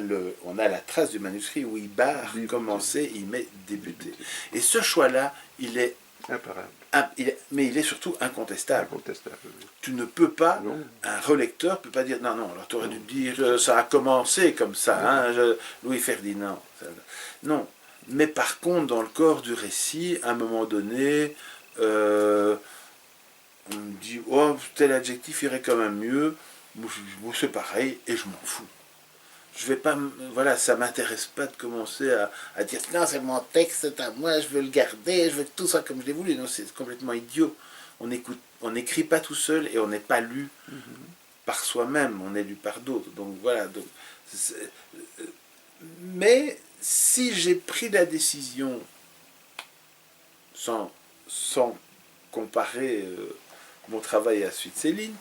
Speaker 1: la trace du manuscrit où il barre commencer, il met débuter. Et ce choix-là, il est
Speaker 2: imparable.
Speaker 1: Mais il est surtout incontestable.
Speaker 2: Incontestable, oui.
Speaker 1: Tu ne peux pas, un relecteur ne peut pas dire non, alors tu aurais dû dire ça a commencé comme ça, hein, Louis Ferdinand. Non. Mais par contre, dans le corps du récit, à un moment donné, on me dit oh, tel adjectif irait quand même mieux. Moi, c'est pareil et je m'en fous. Je vais pas, voilà, ça m'intéresse pas de commencer à dire non, c'est mon texte, c'est à moi, je veux le garder, je veux que tout soit comme je l'ai voulu. Non, c'est complètement idiot. On n'écrit pas tout seul et on n'est pas lu par soi-même, on est lu par d'autres. Donc voilà. Donc, mais si j'ai pris la décision sans comparer mon travail à Suite Céline,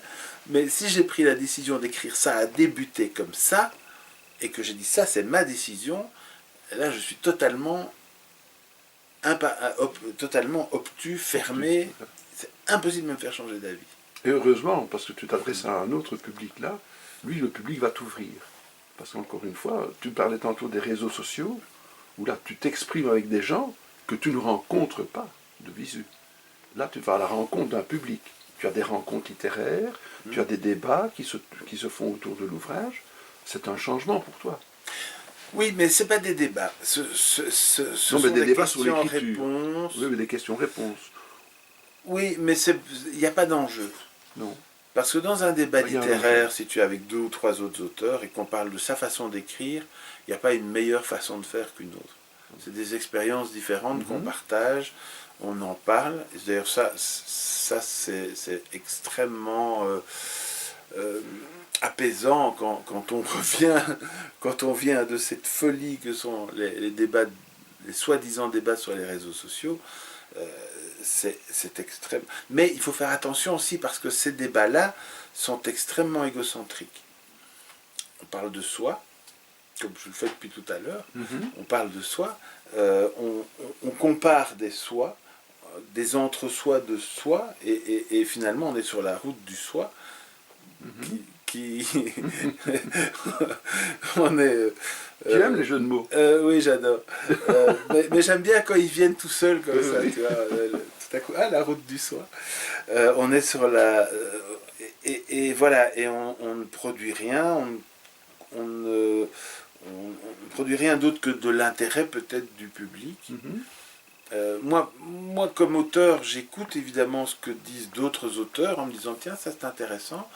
Speaker 1: mais si j'ai pris la décision d'écrire ça à débuter comme ça, et que j'ai dit ça c'est ma décision, là je suis totalement obtus, fermé, c'est impossible de me faire changer d'avis.
Speaker 2: Et heureusement, parce que tu t'adresses à un autre public là, lui le public va t'ouvrir. Parce qu'encore une fois, tu parlais tantôt des réseaux sociaux, où là tu t'exprimes avec des gens que tu ne rencontres pas de visu. Là tu vas à la rencontre d'un public. Tu as des rencontres littéraires, tu as des débats qui se font autour de l'ouvrage. C'est un changement pour toi.
Speaker 1: Oui, mais ce n'est pas des débats. Ce
Speaker 2: non, mais
Speaker 1: sont
Speaker 2: des débats
Speaker 1: questions
Speaker 2: sur l'écriture.
Speaker 1: Réponses.
Speaker 2: Oui, mais des questions-réponses.
Speaker 1: Oui, mais il n'y a pas d'enjeu.
Speaker 2: Non.
Speaker 1: Parce que dans un débat littéraire, si tu es avec 2 ou 3 autres auteurs et qu'on parle de sa façon d'écrire, il n'y a pas une meilleure façon de faire qu'une autre. C'est des expériences différentes qu'on partage, on en parle. D'ailleurs, ça c'est extrêmement apaisant quand on vient de cette folie que sont les débats, les soi-disant débats sur les réseaux sociaux. C'est extrême. Mais il faut faire attention aussi parce que ces débats-là sont extrêmement égocentriques. On parle de soi, comme je le fais depuis tout à l'heure, on parle de soi, on compare des soi, des entre-soi de soi, et finalement on est sur la route du soi, qui on est...
Speaker 2: Tu aimes les jeux de mots?
Speaker 1: Oui, j'adore. Mais j'aime bien quand ils viennent tout seuls comme ça, tu vois. Tout à coup, la route du soi. On est sur la... et voilà, et on ne produit rien, on ne produit rien d'autre que de l'intérêt peut-être du public. Moi, comme auteur, j'écoute évidemment ce que disent d'autres auteurs en me disant tiens, ça c'est intéressant.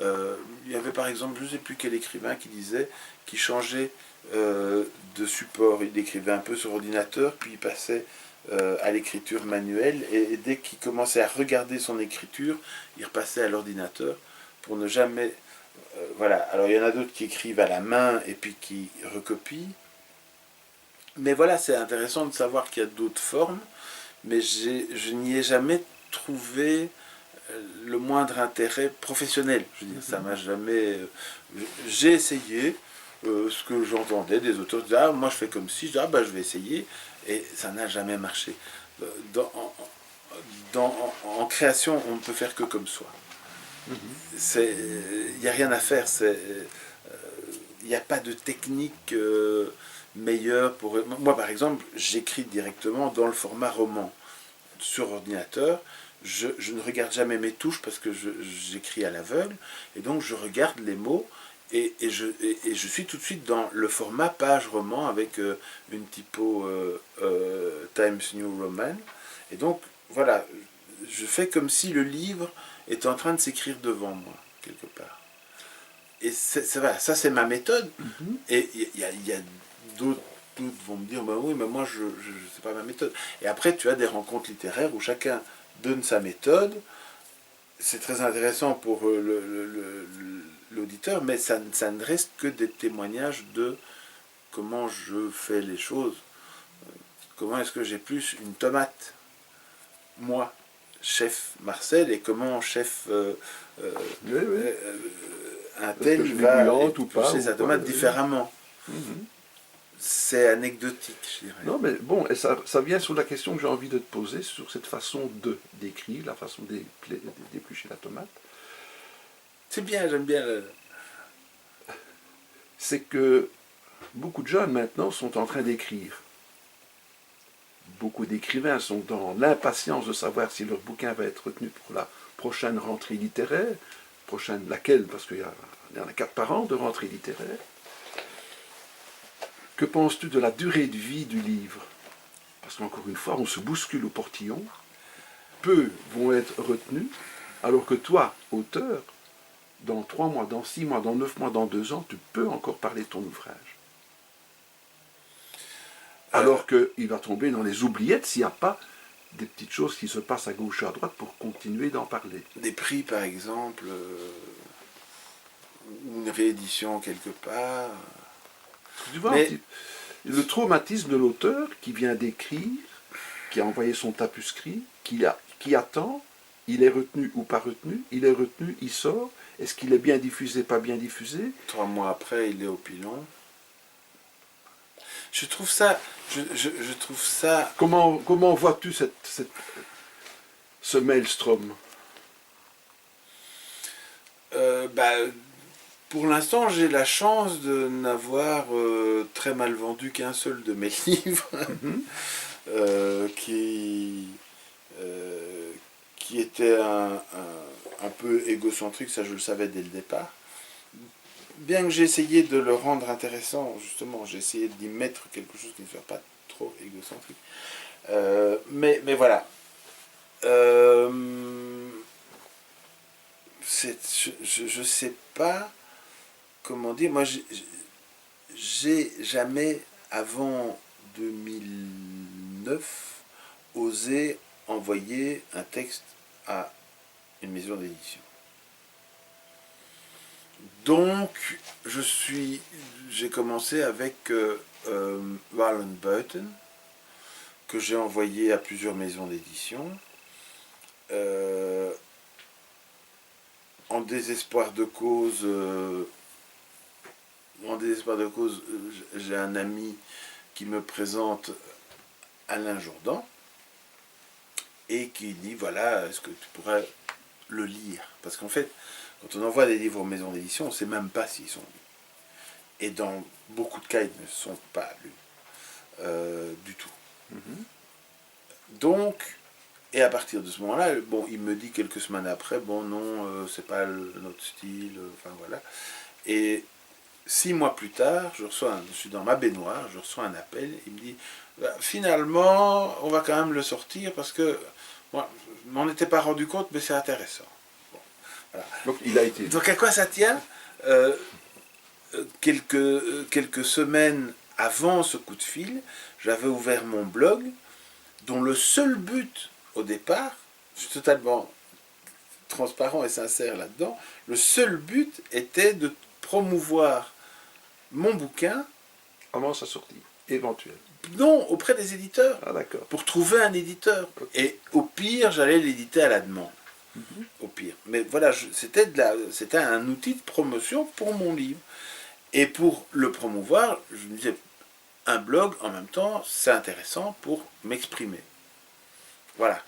Speaker 1: Il y avait par exemple, je ne sais plus quel écrivain qui disait qu'il changeait de support. Il écrivait un peu sur ordinateur, puis il passait à l'écriture manuelle, et dès qu'il commençait à regarder son écriture, il repassait à l'ordinateur pour ne jamais... voilà. Alors il y en a d'autres qui écrivent à la main et puis qui recopient. Mais voilà, c'est intéressant de savoir qu'il y a d'autres formes, mais je n'y ai jamais trouvé le moindre intérêt professionnel. Je veux dire, ça m'a jamais... J'ai essayé ce que j'entendais des auteurs. Je disais, ah, moi je fais comme si, je dis, ah, bah, je vais essayer. Et ça n'a jamais marché. Dans, en création, on ne peut faire que comme soi. Il n'y a rien à faire. Il n'y a pas de technique meilleure pour... Moi, par exemple, j'écris directement dans le format roman sur ordinateur. Je ne regarde jamais mes touches parce que j'écris à l'aveugle. Et donc, je regarde les mots et je suis tout de suite dans le format page roman avec une typo Times New Roman. Et donc, voilà, je fais comme si le livre était en train de s'écrire devant moi, quelque part. Et voilà, ça c'est ma méthode. Et il y a d'autres vont me dire, bah oui, mais moi c'est pas ma méthode. Et après, tu as des rencontres littéraires où chacun donne sa méthode. C'est très intéressant pour l'auditeur, mais ça ne reste que des témoignages de comment je fais les choses. Comment est-ce que j'ai plus une tomate, moi, chef Marcel, et comment chef un tel va pousser sa tomate différemment. C'est anecdotique, je dirais.
Speaker 2: Non, mais bon, et ça vient sur la question que j'ai envie de te poser, sur cette façon d'écrire, la façon d'éplucher la tomate.
Speaker 1: C'est bien, j'aime bien.
Speaker 2: C'est que beaucoup de jeunes maintenant sont en train d'écrire. Beaucoup d'écrivains sont dans l'impatience de savoir si leur bouquin va être retenu pour la prochaine rentrée littéraire. Prochaine, laquelle? Parce qu'il y en a 4 par an de rentrée littéraire. Que penses-tu de la durée de vie du livre? Parce qu'encore une fois, on se bouscule au portillon. Peu vont être retenus, alors que toi, auteur, dans 3 mois, dans 6 mois, dans 9 mois, dans 2 ans, tu peux encore parler de ton ouvrage. Alors qu'il va tomber dans les oubliettes s'il n'y a pas des petites choses qui se passent à gauche et à droite pour continuer d'en parler.
Speaker 1: Des prix, par exemple, une réédition quelque part.
Speaker 2: Tu vois, le traumatisme de l'auteur qui vient d'écrire, qui a envoyé son tapuscrit, qui attend, il est retenu ou pas retenu, il est retenu, il sort, est-ce qu'il est bien diffusé, pas bien diffusé?
Speaker 1: 3 mois après, il est au pilon. Je trouve ça... Je trouve ça...
Speaker 2: Comment vois-tu ce maelstrom?
Speaker 1: Pour l'instant, j'ai la chance de n'avoir très mal vendu qu'un seul de mes livres, qui était un peu égocentrique, ça je le savais dès le départ. Bien que j'ai essayé de le rendre intéressant, justement, j'ai essayé d'y mettre quelque chose qui ne soit pas trop égocentrique. Mais voilà. Je ne sais pas comment dire. Moi, j'ai jamais, avant 2009, osé envoyer un texte à une maison d'édition. Donc, j'ai commencé avec Warren Burton, que j'ai envoyé à plusieurs maisons d'édition. En désespoir de cause, j'ai un ami qui me présente Alain Jourdan et qui dit, voilà, est-ce que tu pourrais le lire? Parce qu'en fait, quand on envoie des livres aux maisons d'édition, on ne sait même pas s'ils sont lus. Et dans beaucoup de cas, ils ne sont pas lus du tout. Donc, et à partir de ce moment-là, bon, il me dit quelques semaines après, bon non, c'est pas notre style, enfin voilà. Et 6 mois plus tard, je suis dans ma baignoire, je reçois un appel, il me dit, finalement, on va quand même le sortir parce que moi, je m'en étais pas rendu compte, mais c'est intéressant. Bon, voilà.
Speaker 2: Donc il a été.
Speaker 1: Donc à quoi ça tient? Quelques semaines avant ce coup de fil, j'avais ouvert mon blog, dont le seul but au départ, je suis totalement transparent et sincère là-dedans, le seul but était de promouvoir mon bouquin
Speaker 2: avant sa sortie éventuelle.
Speaker 1: Non, auprès des éditeurs.
Speaker 2: Ah d'accord.
Speaker 1: Pour trouver un éditeur. Okay. Et au pire, j'allais l'éditer à la demande. pire. Mais voilà, c'était un outil de promotion pour mon livre. Et pour le promouvoir, je me disais, un blog, en même temps, c'est intéressant pour m'exprimer. Voilà.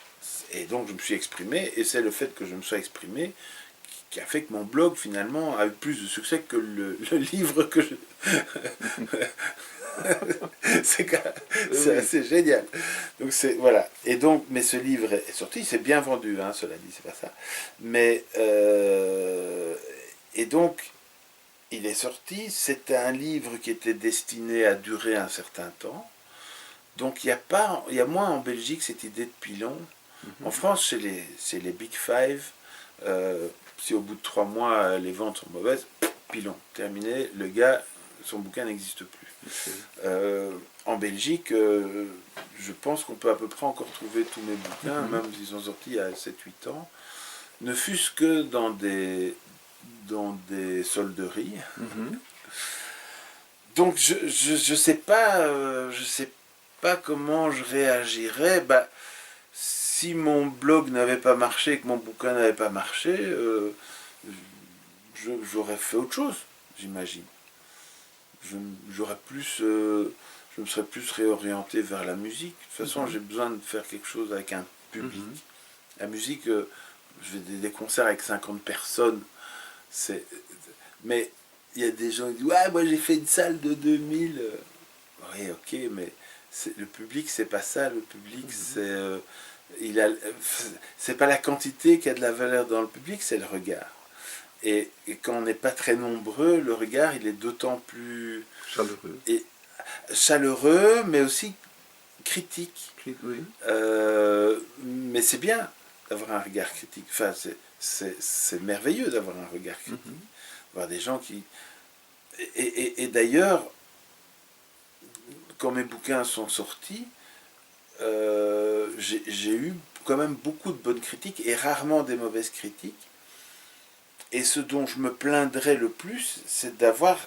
Speaker 1: Et donc, je me suis exprimé, et c'est le fait que je me sois exprimé qui a fait que mon blog, finalement, a eu plus de succès que le livre que je... c'est assez génial. Donc, voilà. Et donc, mais ce livre est sorti, c'est bien vendu, hein, cela dit, c'est pas ça. Mais, et donc, il est sorti, c'était un livre qui était destiné à durer un certain temps. Donc il y a moins en Belgique cette idée de pilon. En France, c'est les Big Five. Si au bout de 3 mois, les ventes sont mauvaises, pilon, terminé, le gars, son bouquin n'existe plus. En Belgique, je pense qu'on peut à peu près encore trouver tous mes bouquins, même s'ils sont sortis il y a 7-8 ans, ne fût-ce que dans des solderies. Donc je sais pas comment je réagirais. Bah, si mon blog n'avait pas marché, que mon bouquin n'avait pas marché, j'aurais fait autre chose, j'imagine. Je me serais plus réorienté vers la musique. De toute façon, j'ai besoin de faire quelque chose avec un public. La musique, je fais des concerts avec 50 personnes. Mais il y a des gens qui disent ouais, moi j'ai fait une salle de 2000. Oui, ok, mais le public, c'est pas ça. Le public, c'est pas la quantité qui a de la valeur dans le public, c'est le regard. Et quand on n'est pas très nombreux, le regard, il est d'autant plus chaleureux, mais aussi critique.
Speaker 2: Oui.
Speaker 1: Mais c'est bien d'avoir un regard critique. Enfin, c'est merveilleux d'avoir un regard critique. Voir des gens qui... Et d'ailleurs, quand mes bouquins sont sortis, j'ai eu quand même beaucoup de bonnes critiques et rarement des mauvaises critiques. Et ce dont je me plaindrais le plus, c'est d'avoir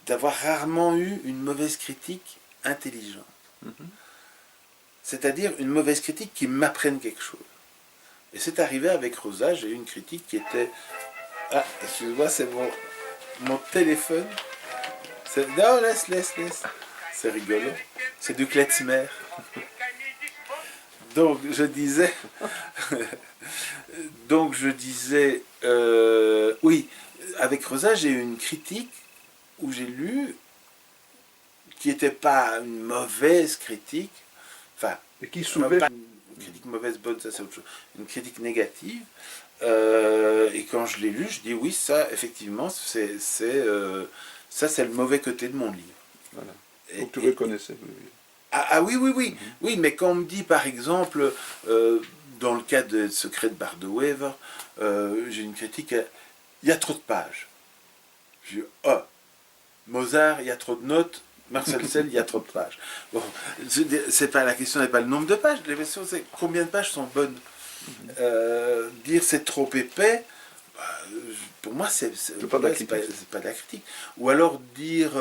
Speaker 1: rarement eu une mauvaise critique intelligente. C'est-à-dire une mauvaise critique qui m'apprenne quelque chose. Et c'est arrivé avec Rosa, j'ai eu une critique qui était... Ah, excuse-moi, c'est mon téléphone. Non, laisse. C'est rigolo. C'est du klezmer. Donc, je disais... oui, avec Rosa, j'ai eu une critique où j'ai lu qui n'était pas une mauvaise critique, enfin,
Speaker 2: et qui soulevait
Speaker 1: pas une critique mauvaise, bonne, ça c'est autre chose, une critique négative. Et quand je l'ai lu, je dis oui, ça, effectivement, ça c'est le mauvais côté de mon livre.
Speaker 2: Voilà. Donc tu reconnaissais.
Speaker 1: Oui. Oui, mais quand on me dit, par exemple, dans le cas de Secret de Bardo-Wever, j'ai une critique, il y a trop de pages. Je dis, oh, Mozart, il y a trop de notes, Marcel Sell, il y a trop de pages. Bon, c'est pas, la question n'est pas le nombre de pages, la question c'est combien de pages sont bonnes. Dire c'est trop épais, pour moi c'est pas de la critique. Ou alors dire,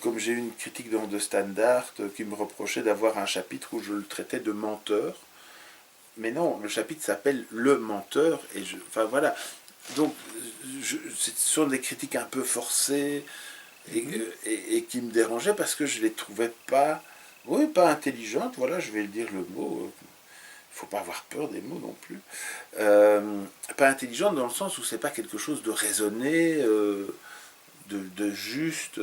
Speaker 1: comme j'ai eu une critique dans The Standard qui me reprochait d'avoir un chapitre où je le traitais de menteur. Mais non, le chapitre s'appelle Le menteur, enfin voilà. Donc, ce sont des critiques un peu forcées et qui me dérangeaient parce que je les trouvais pas intelligentes, voilà, je vais le dire le mot. Il faut pas avoir peur des mots non plus. Pas intelligentes dans le sens où c'est pas quelque chose de raisonné, de juste,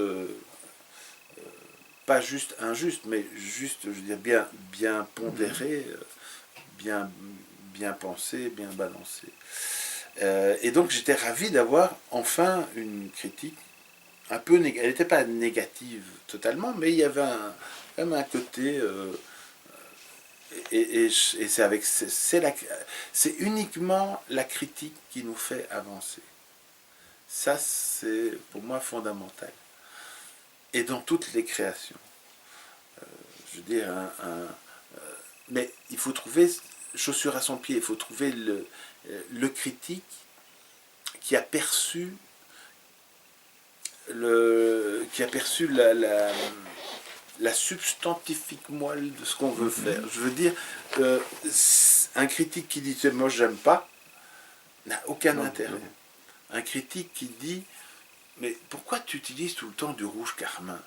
Speaker 1: pas juste injuste, mais juste, je veux dire, bien pondéré, bien pensé, bien balancé. Et donc j'étais ravi d'avoir enfin une critique un peu négative. Elle n'était pas négative totalement, mais il y avait même un côté... et c'est uniquement la critique qui nous fait avancer. Ça, c'est pour moi fondamental. Et dans toutes les créations. Je veux dire, mais il faut trouver chaussure à son pied, il faut trouver le critique qui a perçu la substantifique moelle de ce qu'on veut faire. Je veux dire, Un critique qui dit c'est moche, j'aime pas, n'a aucun intérêt.
Speaker 2: Non.
Speaker 1: Un critique qui dit mais pourquoi tu utilises tout le temps du rouge carmin?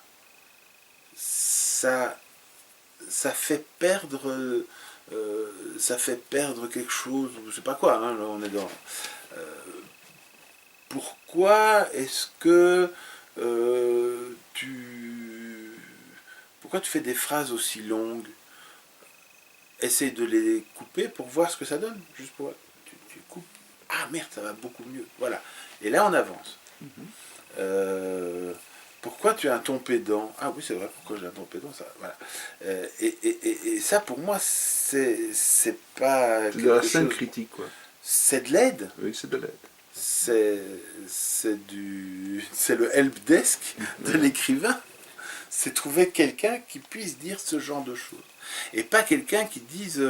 Speaker 1: Ça fait perdre quelque chose, je sais pas quoi, hein, là on est dans. Pourquoi est-ce que pourquoi tu fais des phrases aussi longues? Essaye de les couper pour voir ce que ça donne. Juste pour tu coupes. Ah merde, ça va beaucoup mieux. Voilà. Et là on avance. Pourquoi tu as un ton pédant? Ah oui, c'est vrai, pourquoi j'ai un ton pédant, ça, voilà. Et ça, pour moi, c'est pas
Speaker 2: C'est de la
Speaker 1: quelque
Speaker 2: saine
Speaker 1: chose.
Speaker 2: critique, quoi.
Speaker 1: C'est de l'aide.
Speaker 2: Oui, c'est de l'aide.
Speaker 1: C'est le helpdesk de l'écrivain. C'est trouver quelqu'un qui puisse dire ce genre de choses. Et pas quelqu'un qui dise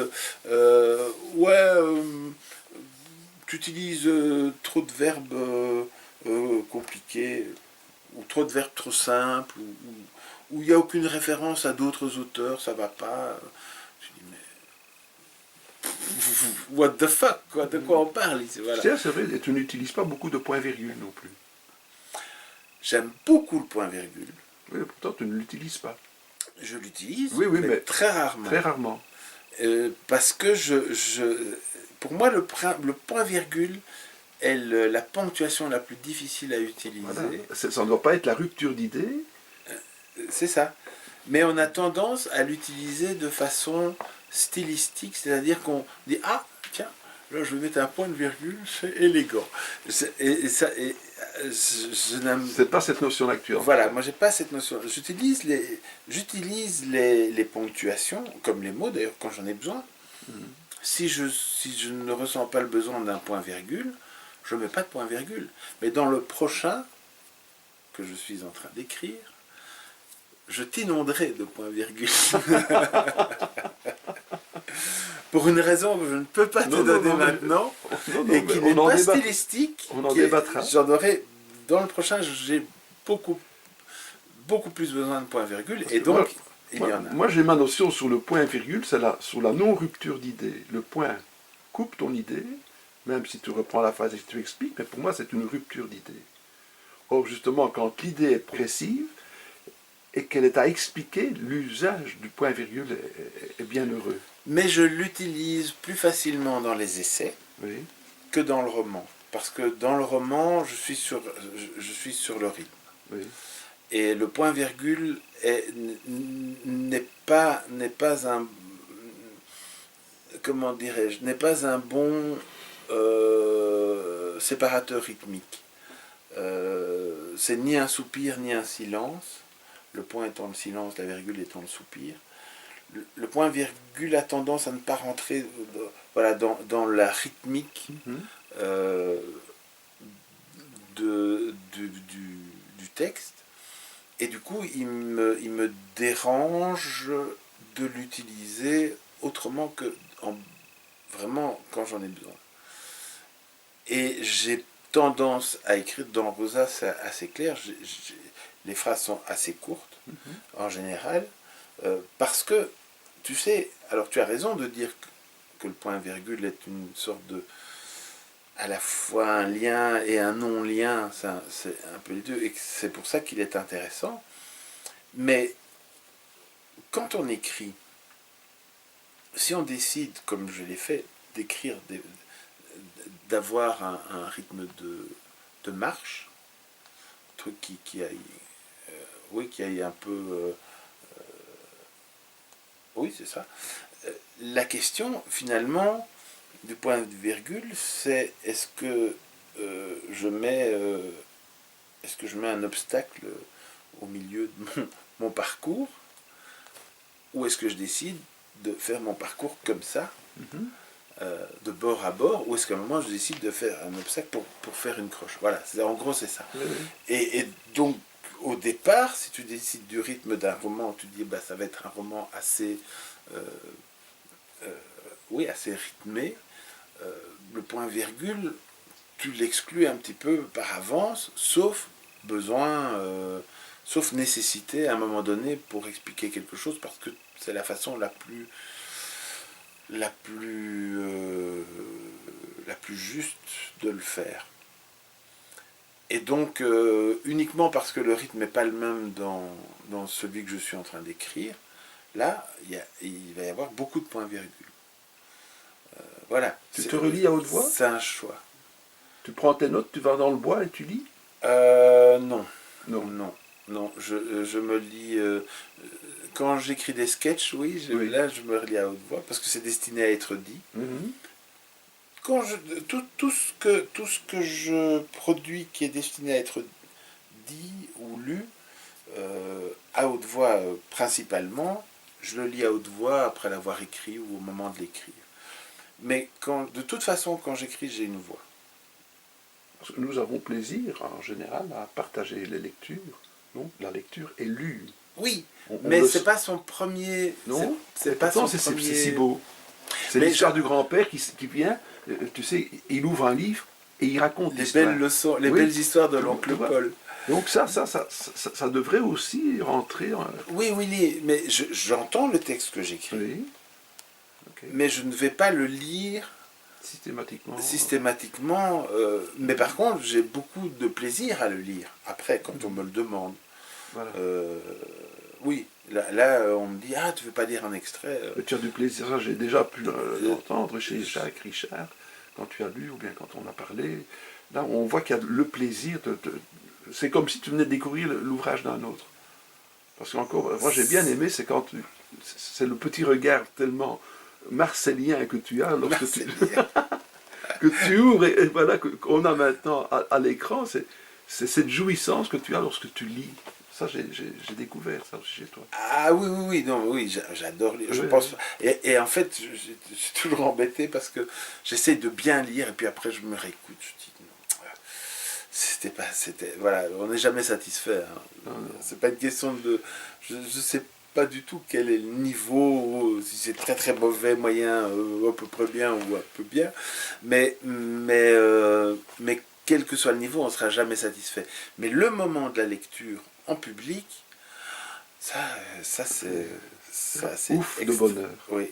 Speaker 1: tu utilises trop de verbes compliqués, ou trop de verbes trop simples, ou il n'y a aucune référence à d'autres auteurs, ça va pas. Je dis, mais what the fuck, quoi, de quoi on parle ici, voilà.
Speaker 2: C'est vrai, et tu n'utilises pas beaucoup de points-virgules non plus.
Speaker 1: J'aime beaucoup le point-virgule.
Speaker 2: Oui, pourtant tu ne l'utilises pas.
Speaker 1: Je l'utilise,
Speaker 2: Oui,
Speaker 1: mais très rarement.
Speaker 2: Très rarement.
Speaker 1: Parce que pour moi, le point-virgule est la ponctuation la plus difficile à utiliser.
Speaker 2: Voilà. Ça ne doit pas être la rupture d'idée.
Speaker 1: C'est ça. Mais on a tendance à l'utiliser de façon stylistique, c'est-à-dire qu'on dit ah tiens, là je vais mettre un point de virgule, c'est élégant. Je n'aime
Speaker 2: C'est pas cette notion-là que tu as.
Speaker 1: Voilà, moi j'ai pas cette notion. J'utilise les ponctuations, comme les mots d'ailleurs, quand j'en ai besoin. Si je ne ressens pas le besoin d'un point-virgule, je ne mets pas de point-virgule. Mais dans le prochain que je suis en train d'écrire, je t'inonderai de points-virgules. Pour une raison que je ne peux pas te donner maintenant, et qui n'est pas stylistique.
Speaker 2: On en débattra.
Speaker 1: J'en aurai, dans le prochain, j'ai beaucoup plus besoin de points-virgules, et donc il y en a.
Speaker 2: Moi j'ai ma notion sur le point-virgule, c'est sur la non-rupture d'idée. Le point coupe ton idée, même si tu reprends la phrase et que tu expliques, mais pour moi c'est une rupture d'idée. Or justement, quand l'idée est précise, et qu'elle est à expliquer, l'usage du point-virgule est bien heureux.
Speaker 1: Mais je l'utilise plus facilement dans les essais que dans le roman. Parce que dans le roman, je suis sur le rythme.
Speaker 2: Oui.
Speaker 1: Et le point-virgule n'est pas un... Comment dirais-je? N'est pas un bon séparateur rythmique. C'est ni un soupir ni un silence. Le point étant le silence, la virgule étant le soupir. Le point-virgule a tendance à ne pas rentrer dans la rythmique du texte. Et du coup, il me dérange de l'utiliser autrement que vraiment quand j'en ai besoin. Et j'ai tendance à écrire dans Rosa, c'est assez clair, les phrases sont assez courtes en général, parce que, tu sais, alors tu as raison de dire que le point-virgule est une sorte de, à la fois un lien et un non-lien, c'est un peu les deux, et c'est pour ça qu'il est intéressant. Mais quand on écrit, si on décide, comme je l'ai fait, d'écrire, d'avoir un rythme de marche, un truc qui aille, qui aille un peu, oui c'est ça. La question finalement du point de virgule, c'est est-ce que je mets un obstacle au milieu de mon parcours, ou est-ce que je décide de faire mon parcours comme ça, de bord à bord, ou est-ce qu'à un moment je décide de faire un obstacle pour faire une croche. Voilà, en gros c'est ça. Et donc au départ, si tu décides du rythme d'un roman, tu dis ça va être un roman assez assez rythmé, le point virgule, tu l'exclus un petit peu par avance, sauf besoin, sauf nécessité à un moment donné pour expliquer quelque chose, parce que c'est la façon la plus la plus juste de le faire. Et donc, uniquement parce que le rythme n'est pas le même dans celui que je suis en train d'écrire, là, il va y avoir beaucoup de points-virgules. Voilà.
Speaker 2: Tu te relis à haute voix?
Speaker 1: C'est un choix.
Speaker 2: Tu prends tes notes, tu vas dans le bois et tu lis?
Speaker 1: Non.
Speaker 2: Non.
Speaker 1: Non. Non. Je me lis... quand j'écris des sketchs, oui, là, je me relis à haute voix, parce que c'est destiné à être dit. Quand tout ce que je produis qui est destiné à être dit ou lu, à haute voix principalement, je le lis à haute voix après l'avoir écrit ou au moment de l'écrire. Mais de toute façon, quand j'écris, j'ai une voix.
Speaker 2: Parce que nous avons plaisir, en général, à partager les lectures. Non, la lecture est lue.
Speaker 1: Oui, mais c'est pas son premier...
Speaker 2: Non,
Speaker 1: c'est pas son premier...
Speaker 2: C'est si beau. C'est l'histoire du grand-père qui vient, tu sais, il ouvre un livre et il raconte
Speaker 1: les belles leçons, les belles histoires de l'oncle Paul.
Speaker 2: Donc ça devrait aussi rentrer...
Speaker 1: Oui, mais j'entends le texte que j'écris.
Speaker 2: Oui. Okay.
Speaker 1: Mais je ne vais pas le lire systématiquement, mais par contre, j'ai beaucoup de plaisir à le lire, après, quand on me le demande.
Speaker 2: Voilà.
Speaker 1: Oui, là, on me dit, tu veux pas lire un extrait
Speaker 2: Tu as du plaisir, ça j'ai déjà pu l'entendre chez Jacques Richard, quand tu as lu, ou bien quand on a parlé. Là, on voit qu'il y a le plaisir c'est comme si tu venais de découvrir l'ouvrage d'un autre. Parce qu'encore, moi j'ai bien aimé, c'est quand c'est le petit regard tellement marcellien que tu as lorsque que tu ouvres, et voilà, qu'on a maintenant à l'écran, c'est cette jouissance que tu as lorsque tu lis. Ça, j'ai découvert ça aussi chez toi.
Speaker 1: Ah oui, j'adore lire. Je pense, et en fait, je suis toujours embêté parce que j'essaie de bien lire, et puis après je me réécoute, je dis voilà, on n'est jamais satisfait. Hein. C'est pas une question de... Je sais pas du tout quel est le niveau, si c'est très très mauvais, moyen, à peu près bien ou un peu bien, mais quel que soit le niveau, on ne sera jamais satisfait. Mais le moment de la lecture en public, ça c'est
Speaker 2: ouf de bonheur.
Speaker 1: Oui.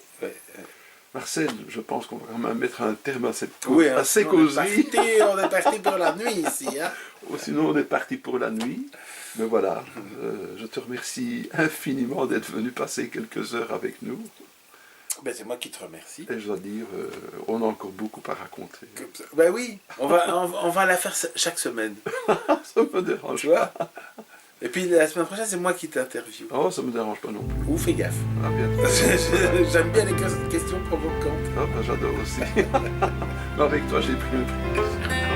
Speaker 2: Marcel, je pense qu'on va quand même mettre un terme à cette
Speaker 1: cause
Speaker 2: assez causerie.
Speaker 1: On est parti pour la nuit ici. Hein.
Speaker 2: Sinon, on est parti pour la nuit. Mais voilà, je te remercie infiniment d'être venu passer quelques heures avec nous.
Speaker 1: Ben, c'est moi qui te remercie.
Speaker 2: Et je dois dire, on a encore beaucoup à raconter.
Speaker 1: Ben oui, on va la faire chaque semaine.
Speaker 2: Ça me dérange pas.
Speaker 1: Et puis la semaine prochaine, c'est moi qui t'interviewe.
Speaker 2: Oh, ça me dérange pas non plus.
Speaker 1: Ou fais gaffe.
Speaker 2: Ah, bien.
Speaker 1: J'aime bien les questions provocantes.
Speaker 2: Ah, ben, j'adore aussi. Mais avec toi, j'ai pris un prix.